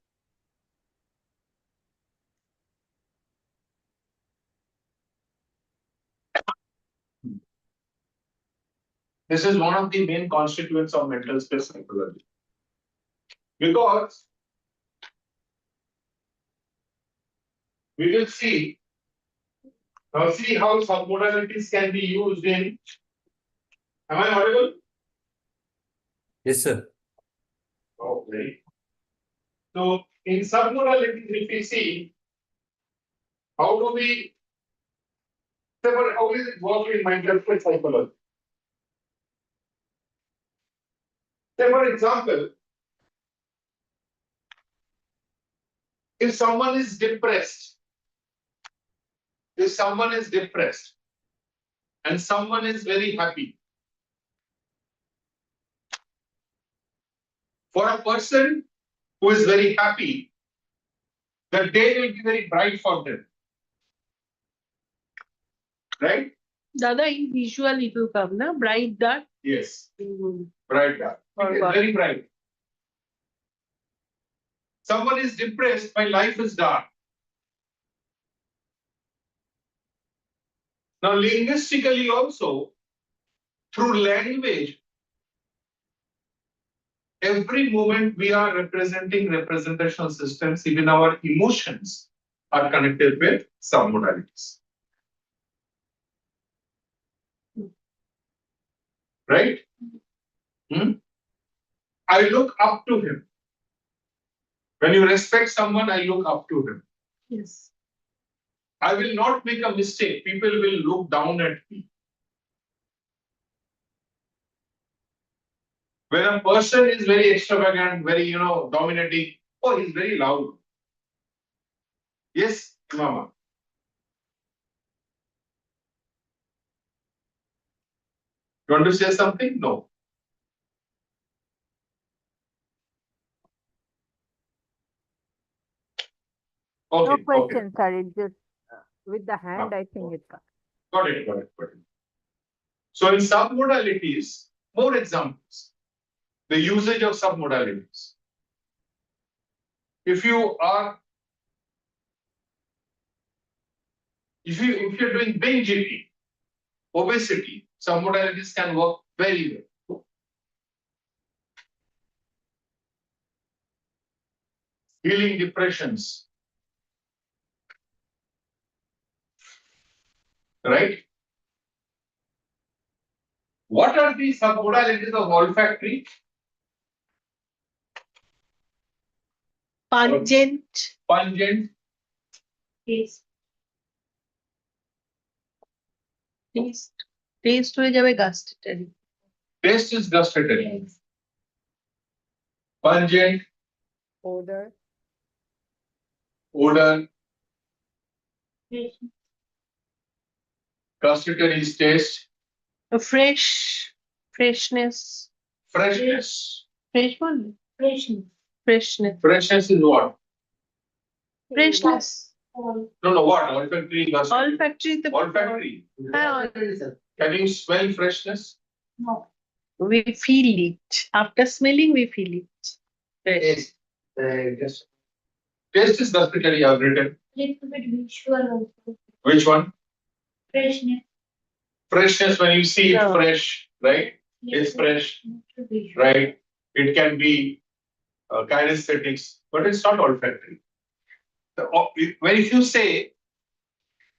This is one of the main constituents of mental stress psychology. Because we will see, now see how submodalities can be used in, am I audible? Yes, sir. Okay. So in submodalities, if we see, how do we, how is it work in mental stress psychology? Say for example, if someone is depressed, and someone is very happy, for a person who is very happy, the day will be very bright for them. Right? Dada, in visual it will come, na? Bright, dark. Yes. Mhm. Bright. It is Got very bright. Someone is depressed, my life is dark. Now, linguistically also, through language, every moment we are representing representational systems, even our emotions are connected with submodalities. Right? I look up to him. When you respect someone, I look up to him. Yes. I will not make a mistake. People will look down at me. When a person is very extravagant, very, dominating, oh, he's very loud. Yes, Mama. You want to say something? No. Okay. No Okay. question, sir. It just with the hand, I think it's. Got it. So in submodalities, more examples. The usage of submodalities. If you're doing binge eating, obesity, submodalities can work very well. Healing depressions. Right? What are the submodalities of olfactory? Pungent. Pungent, Taste. Taste হয়ে যাবে gustatory. taste is gustatory. Pungent, Odor. odor, gustatory is taste, A freshness. freshness. Fresh বললে? Freshness. Freshness. Freshness is what? Freshness. No, what? Olfactory, gustatory. Olfactory the Olfactory. হ্যাঁ, Can you smell freshness? No. we feel it. After smelling, we feel it. Fresh. Yes. Just Taste is gustatively I've written. Little bit visual also. Which one? Freshness. Freshness when you see it Yeah. fresh, right? It's fresh, right? It can be kinesthetics, but it's not olfactory. When if you say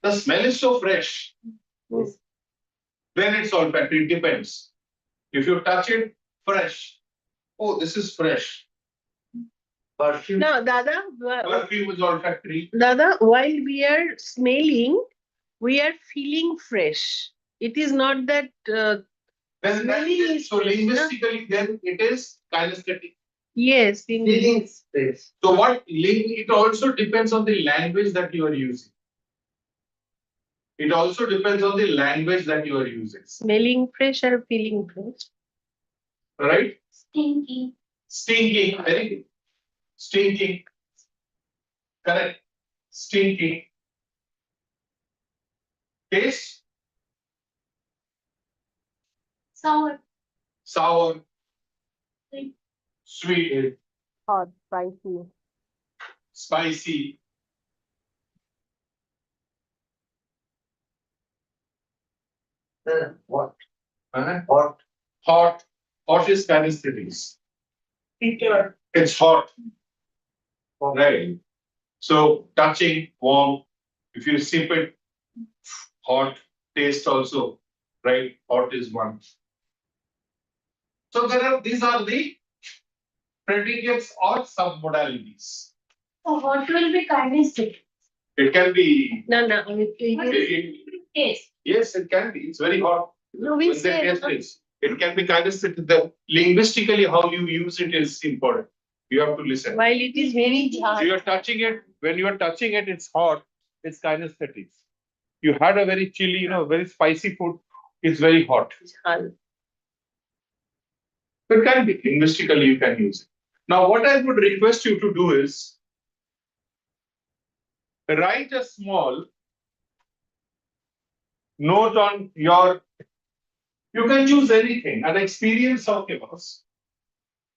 the smell is so fresh, then it's olfactory. It depends. If you touch it fresh, oh, this is fresh. Perfume. No, Dada, Perfume is olfactory. Dada, while we are smelling, we are feeling fresh. It is not that Then that Smelling is, is so fresh, linguistically, then it is kinesthetic. yes, in Feeling space. So what it also depends on the language that you are using. It also depends on the language that you are using. smelling fresh or feeling fresh. Right? Stinky. Stinking, very good. Stinking. Correct. Stinking. Taste, Sour. sour, Sweet. sweet, Hot, spicy. spicy. What? uh, Hot. Hot. Hot is kinesthetics. It's hot. Right. So touching, warm. If you sip it, hot. Taste also, right? Hot is one. So these are the predicates or submodalities. So what will be kinesthetic? It can be. No, no, Taste. Yes, it can be. It's very hot. no, we When they say taste it, it can be kinesthetic. The linguistically how you use it is important. You have to listen. while it is very So hard. you're touching it. When you are touching it, it's hot. It's kinesthetics. You had a very chilly, very spicy food. It's very hot. Hard. It can be linguistically you can use it. Now, what I would request you to do is write a small note on your. You can choose anything, an experience of yours,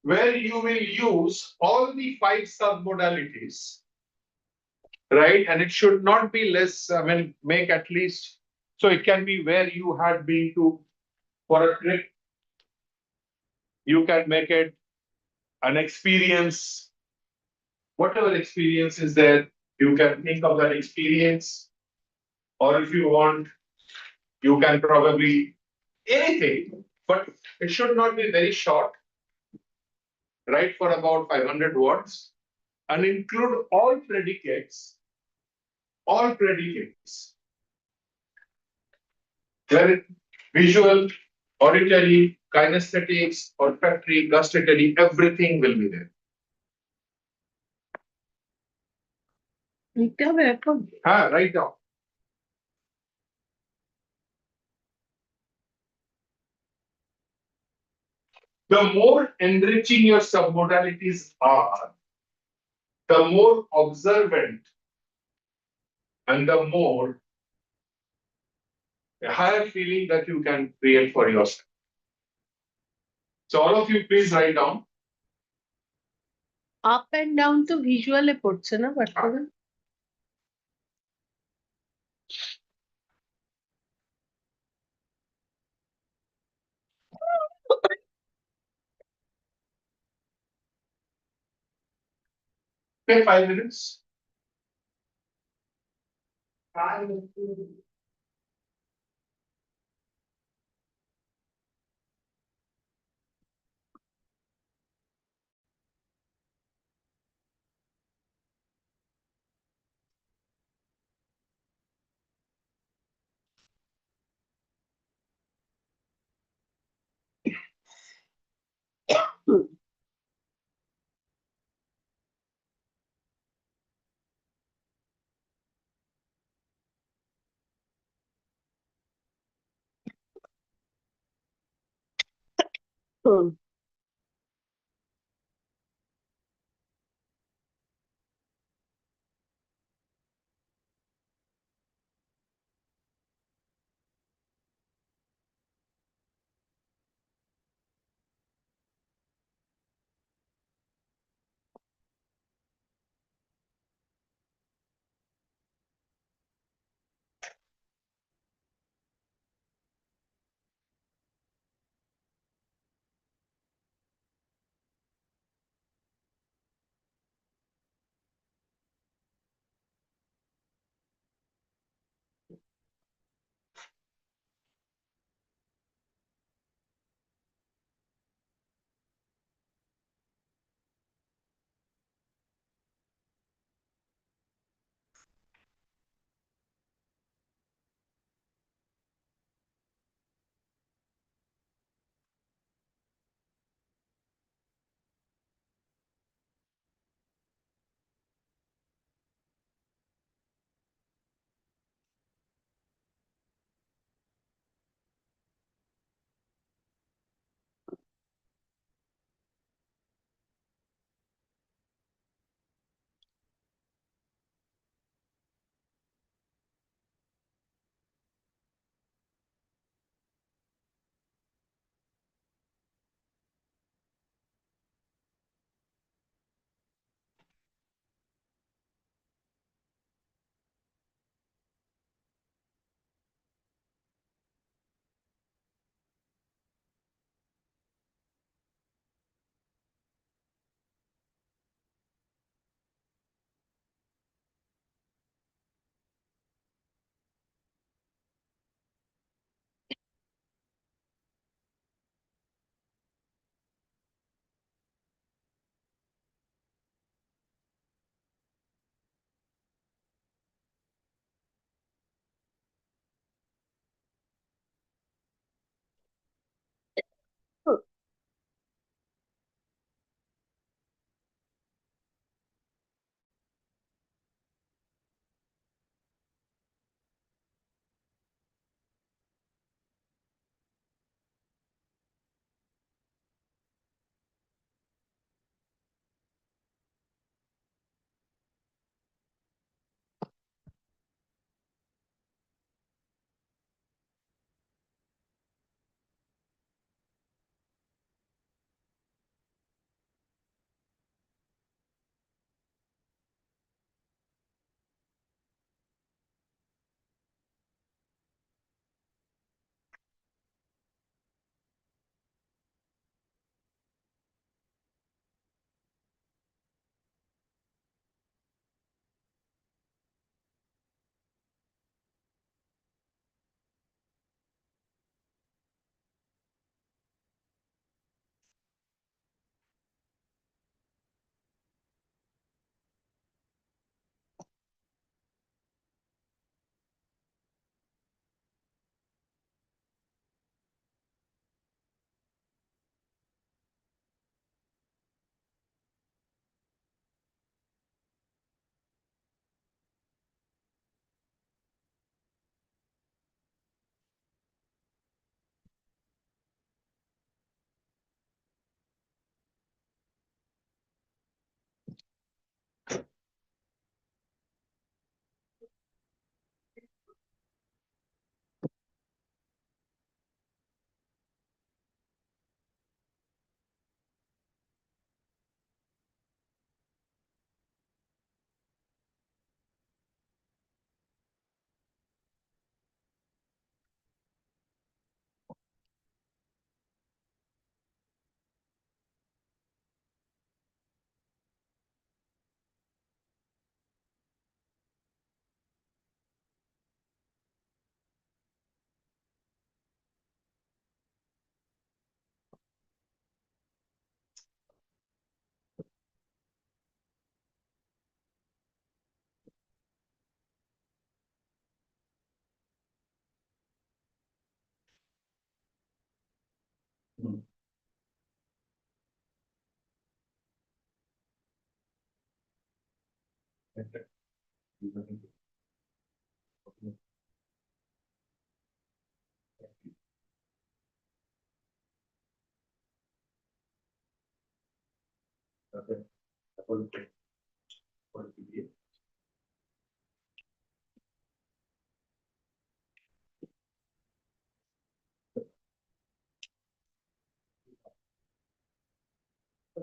where you will use all the 5 submodalities, right? And it should not be less, make at least, so it can be where you had been to for a trip. You can make it an experience, whatever experience is there, you can think of that experience. Or if you want, you can probably anything, but it should not be very short, right? For about 500 words and include all predicates, where visual, auditory, kinesthetics, olfactory, gustatory, everything will be there. Right now. The more enriching your submodalities are, the more observant and the more a higher feeling that you can create for yourself. So all of you please write down. Up and down to visual পড়ছে না বাচ্চারা? Take 5 minutes. হুম।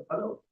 Hello.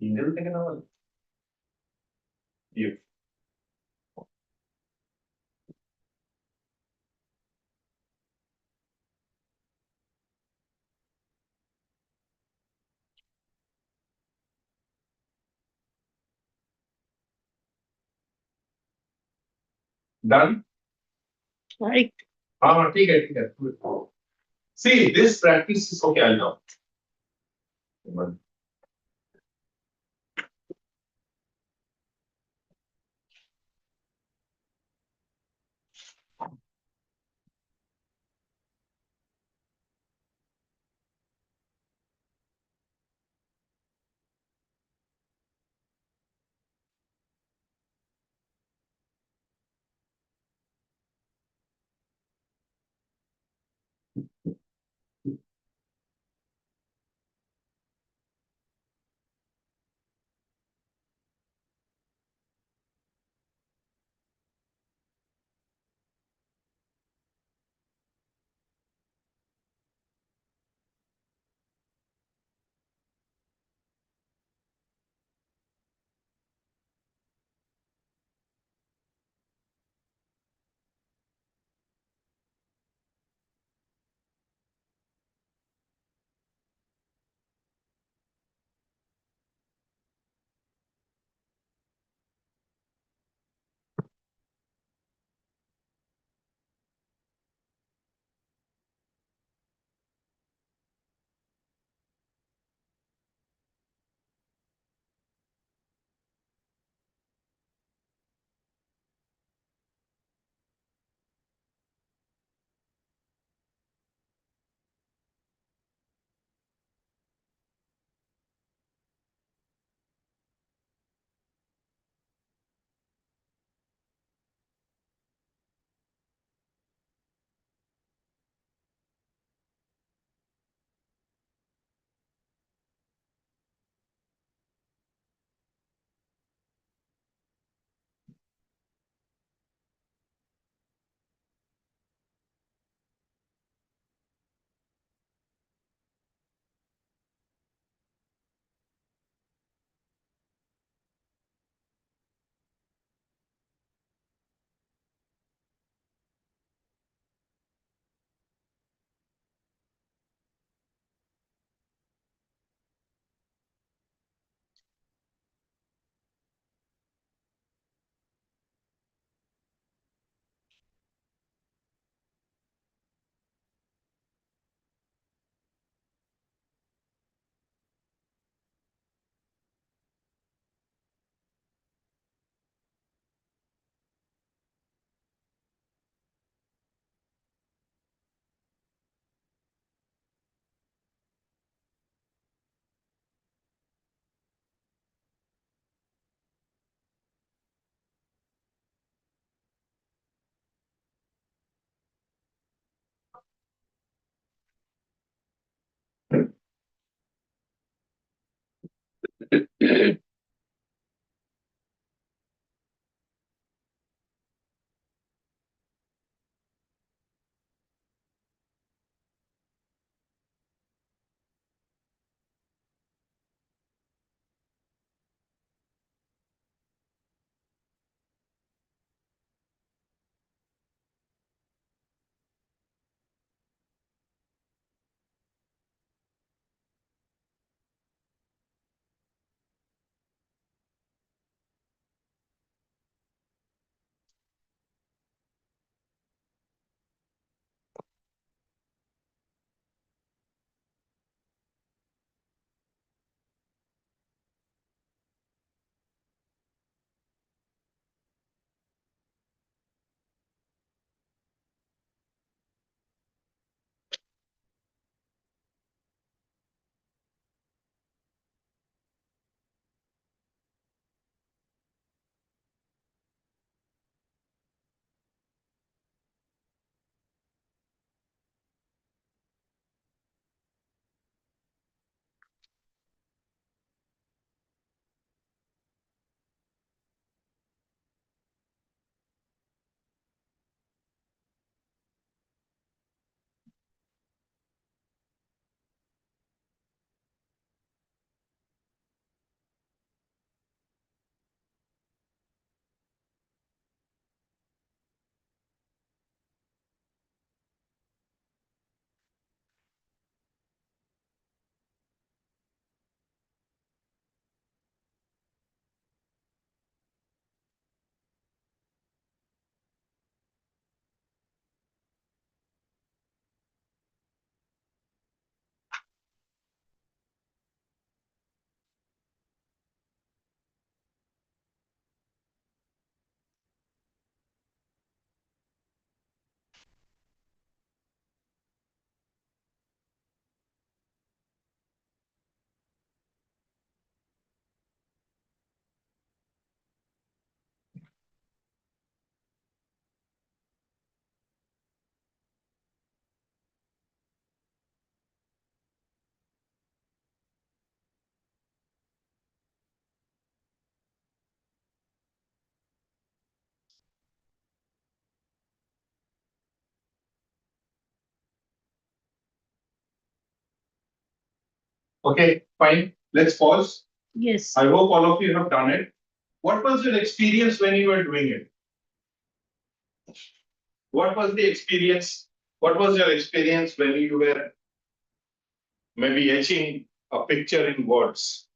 Email থেকে না বলে? You. Done? Right. हाँ ठीक है ठीक है. See, this practice is okay. I know. Okay, fine. Let's pause. Yes. I hope all of you have done it. What was your experience when you were doing it? What was the experience? What was your experience when you were maybe etching a picture in words?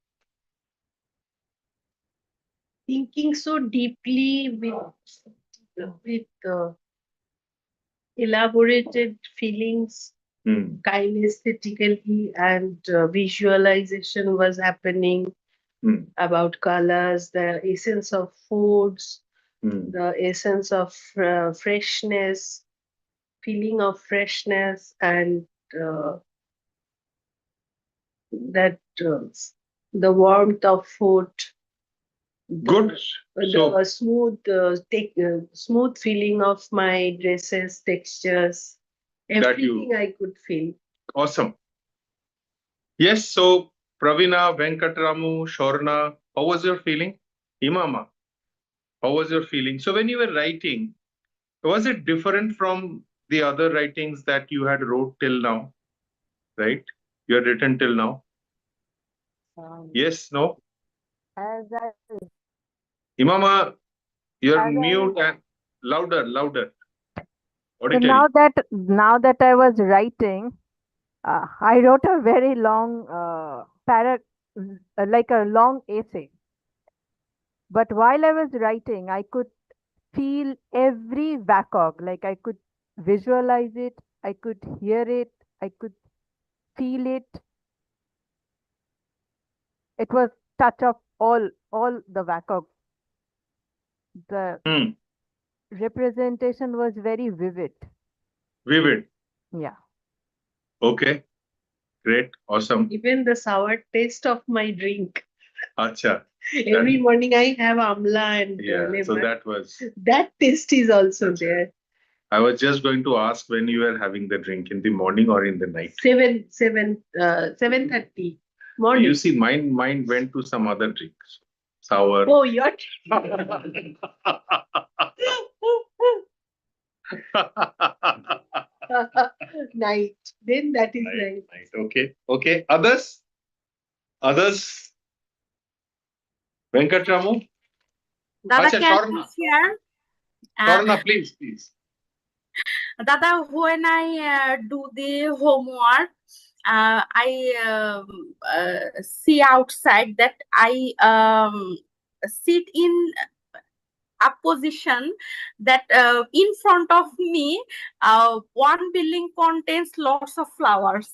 Thinking so deeply with elaborated feelings, kinesthetically, and visualization was happening about colors, the essence of foods, the essence of freshness, feeling of freshness, and that the warmth of food. Good. So, The smooth feeling of my dresses, textures, That you- everything I could feel. awesome. Yes, so Pravina, Venkatramu, Shorna, how was your feeling? Imama, how was your feeling? So when you were writing, was it different from the other writings that you had wrote till now? Right? You had written till now? Yes, no? As I Imama, you're As I mute and louder. So Auditory. now that I was writing, I wrote a very long like a long essay. But while I was writing, I could feel every VACOG, like I could visualize it, I could hear it, I could feel it. It was touch of all the VACOG. The Hmm. representation was very vivid. Vivid. Yeah. Okay. Great. Awesome. Even the sour taste of my drink. Acha. Every morning I have amla and Yeah. So lemon. that was. That taste is also there. I was just going to ask when you were having the drink in the morning or in the night. 7:30. Morning. You see, mine went to some other drinks. Sour. Oh, your night. Then that is nice. Right. Okay. Okay. Others? Others? Venkatramu? Dada, Acha, can I Sharna. share? Sharna, please. Dada, when I do the homework, I see outside that I sit in a position that in front of me, one building contains lots of flowers,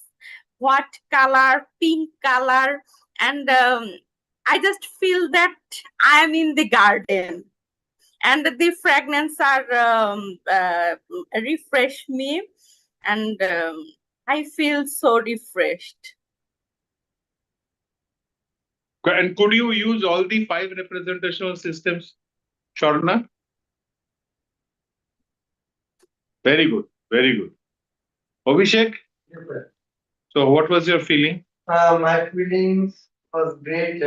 white color, pink color, and I just feel that I am in the garden. And the fragrance are refresh me, and I feel so refreshed. And could you use all the 5 representational systems, Sharna? Very good. Very good. Abhishek? Yes, sir. So what was your feeling? My feelings was great.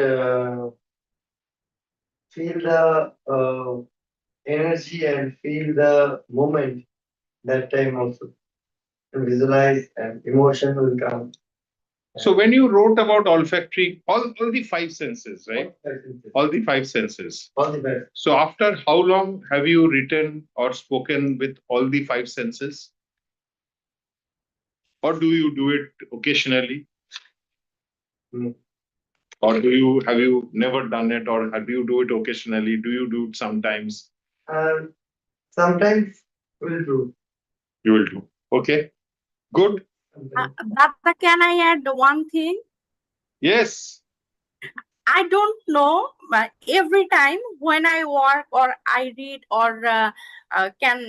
Feel the energy and feel the moment that time also. And visualize and emotion will come. So when you wrote about olfactory, all the 5 senses, right? All All the 5 senses. the best. So after how long have you written or spoken with all the 5 senses? Or do you do it occasionally? Hmm. Or have you never done it, or do you do it occasionally? Do you do it sometimes? Sometimes will do. You will do. Okay. Good. Sometimes. Dada, can I add one thing? Yes. I don't know, but every time when I work or I read or can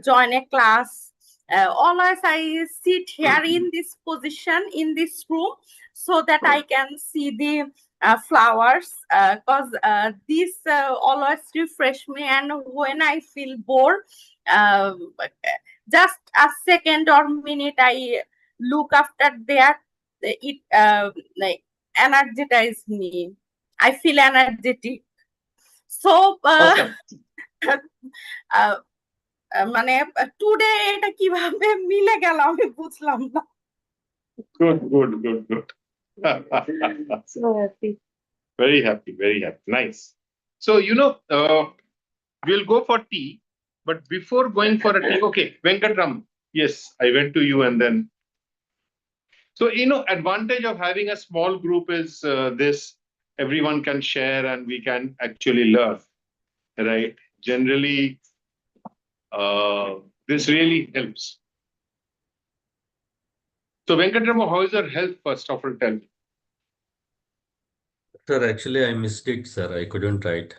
join a class, always I sit here in this position in this room so that I can see the flowers, because this always refresh me, and when I feel bored, uh, just a second or minute I look after there, it like energize me. I feel energetic. So Awesome. মানে today এটা কিভাবে মিলে গেল আমি বুঝলাম না। Good. So happy. Very happy. Nice. So, we'll go for tea, but before going for a tea, okay, Venkatram, yes, I went to you and then. So, advantage of having a small group is this, everyone can share and we can actually learn, right? Generally, this really helps. So, Venkatramu, how is your health, first of all, tell me? Sir, actually, I missed it, sir. I couldn't write.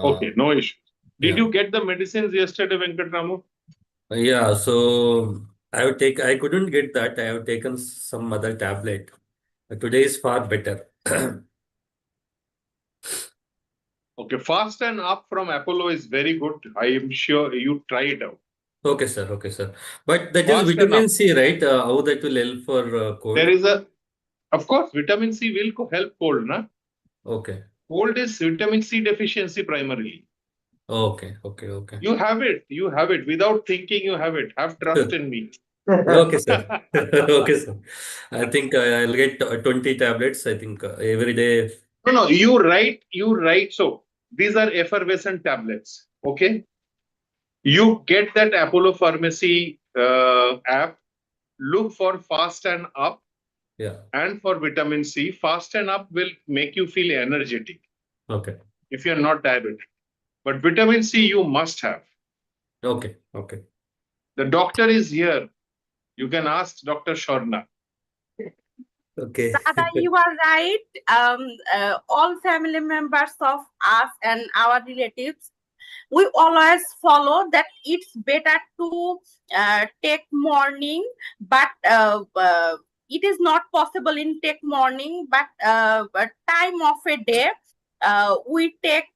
Okay, no issue. Did Yeah. you get the medicines yesterday, Venkatramu? Yeah, so I couldn't get that. I have taken some other tablet. Today is far better. Okay, fast and up from Apollo is very good. I am sure you try it out. Okay, sir. Okay, sir. But that is Fast and vitamin up. C, right? How that will help for cold? There is of course, vitamin C will help cold, na? Okay. Cold is vitamin C deficiency primarily. Okay. You have it. Without thinking, you have it. Have trust in me. Okay, sir. Okay, sir. I think I'll get 20 tablets. I think every day. No, you write. So these are effervescent tablets. Okay. You get that Apollo Pharmacy app. Look for fast and up. Yeah. And for vitamin C, fast and up will make you feel energetic Okay. if you're not diabetic. But vitamin C you must have. Okay. The doctor is here. You can ask Dr. Sharna. Okay. Dada, you are right. All family members of us and our relatives, we always follow that it's better to take morning, but it is not possible in take morning, but time of a day, we take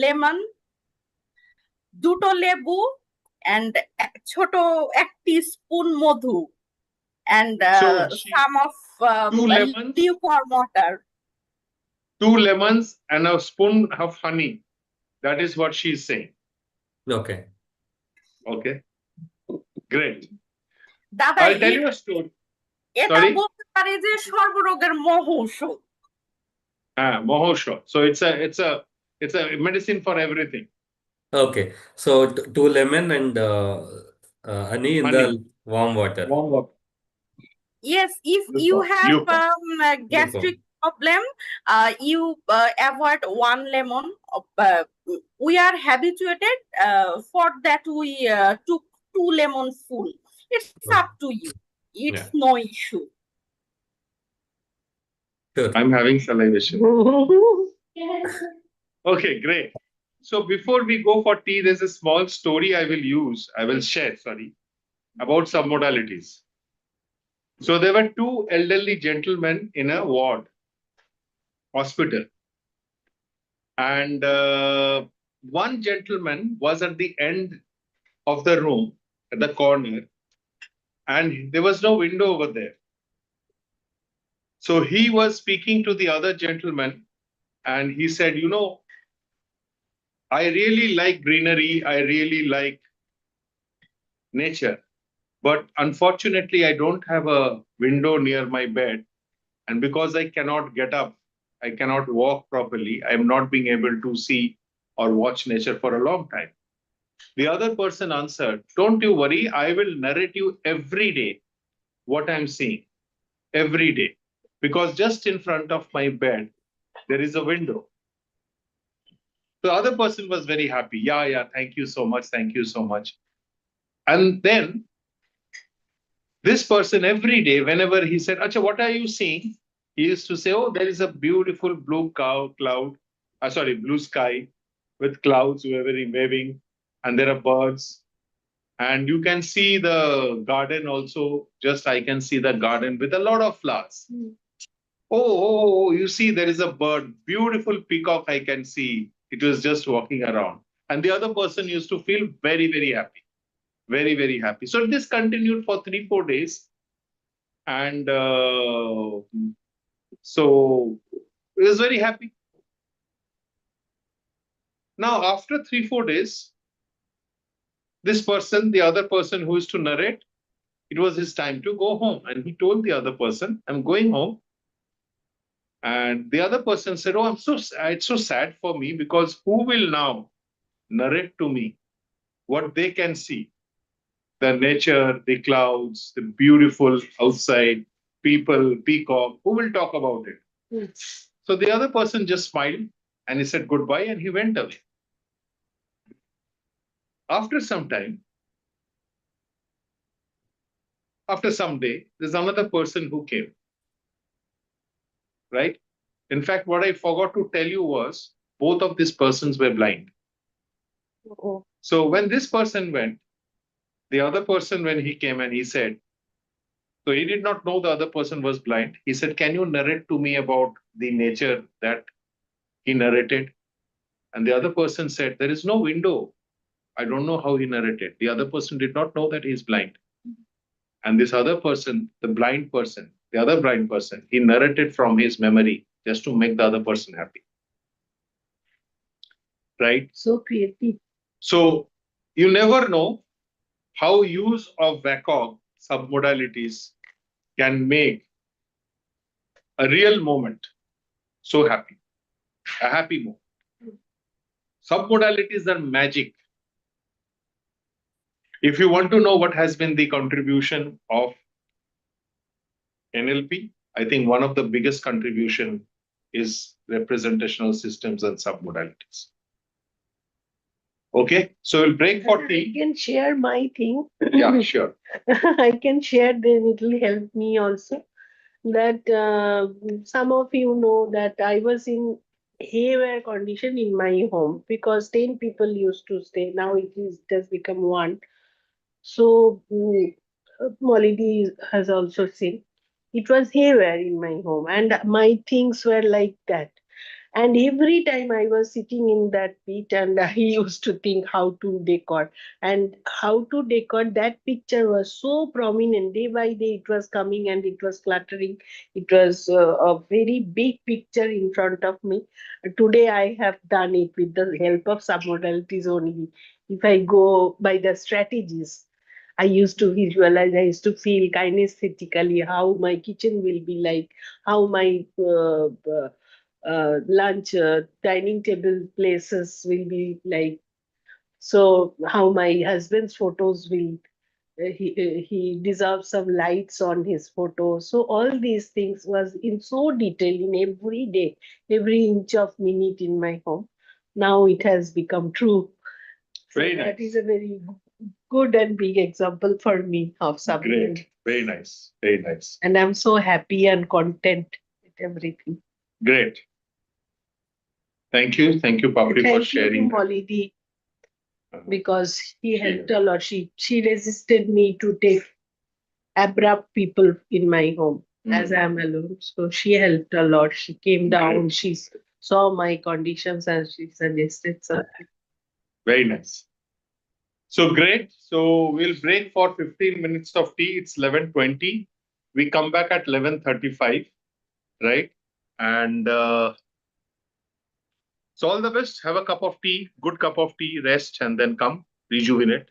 lemon, দুটো লেবু, and ছোট 1 teaspoon Madhu, and So she some of 2 lemons, lukewarm water. 2 lemons and a spoon of honey. That is what she's saying. Okay. Okay. Great. দাদা I'll tell you a story. এটা Sorry? বলতে পারি যে সর্বরোগের মহৌষধ। Mohosho. So it's a medicine for everything. Okay. So 2 lemon and honey in the Honey. warm water. Warm water. Yes, if you have Lukewarm. gastric problem, you avoid 1 lemon. We are habituated for that we took 2 lemon full. It's up to you. It's Yeah. no issue. Sure. I'm having salivation. Okay, great. So before we go for tea, there's a small story I will share, about submodalities. So there were 2 elderly gentlemen in a ward, hospital. And one gentleman was at the end of the room, at the corner, and there was no window over there. So he was speaking to the other gentleman, and he said, you know, I really like greenery, I really like nature, but unfortunately, I don't have a window near my bed. And because I cannot get up, I cannot walk properly, I am not being able to see or watch nature for a long time. The other person answered, don't you worry, I will narrate you every day what I'm seeing, every day. Because just in front of my bed, there is a window. The other person was very happy. Yeah, thank you so much, thank you so much. And then this person every day, whenever he said, Acha, what are you seeing? He used to say, oh, there is a beautiful blue sky with clouds waving, and there are birds. And you can see the garden also. Just I can see the garden with a lot of flowers. Oh, you see, there is a bird, beautiful peacock I can see. It was just walking around. And the other person used to feel very, very happy. Very, very happy. So this continued for 3-4 days. And so he was very happy. Now, after 3-4 days, this person, the other person who is to narrate, it was his time to go home. And he told the other person, I'm going home. And the other person said, oh, it's so sad for me, because who will now narrate to me what they can see? The nature, the clouds, the beautiful outside, people, peacock, who will talk about it? So the other person just smiled and he said goodbye and he went away. After some time, after some day, there's another person who came. Right? In fact, what I forgot to tell you was both of these persons were blind. So when this person went, the other person, when he came and he said, so he did not know the other person was blind. He said, can you narrate to me about the nature that he narrated? And the other person said, there is no window. I don't know how he narrated. The other person did not know that he is blind. And this other person, the other blind person, he narrated from his memory just to make the other person happy. Right? So creative. So you never know how use of VACOG submodalities can make a real moment so happy, a happy moment. Submodalities are magic. If you want to know what has been the contribution of NLP, I think one of the biggest contribution is representational systems and submodalities. Okay, so we'll break for tea. I can share my thing. Yeah, sure. I can share, then it will help me also. That some of you know that I was in haywire condition in my home because 10 people used to stay. Now it has become 1. So Molly has also seen. It was haywire in my home and my things were like that. And every time I was sitting in that pit, and I used to think how to decor. And how to decor that picture was so prominent. Day by day, it was coming and it was cluttering. It was a very big picture in front of me. Today, I have done it with the help of submodalities only. If I go by the strategies, I used to visualize, I used to feel kinesthetically how my kitchen will be like, how my lunch, dining table places will be like. So how my husband's photos will, he deserves some lights on his photo. So all these things was in so detail in every day, every inch of minute in my home. Now it has become true. So Very that nice. is a very good and big example for me of something. Great. Very nice. Very nice. And I'm so happy and content with everything. Great. Thank you. Thank you, Papri, for Thank you to sharing. Molly, because he She helped a lot. She resisted me to take abrupt people in my home as I'm alone. So she helped a lot. She came down, she saw my conditions and she suggested something. Very nice. So great. So we'll break for 15 minutes of tea. It's 11:20. We come back at 11:35, right? And so all the best. Have a cup of tea, good cup of tea, rest, and then come rejuvenate.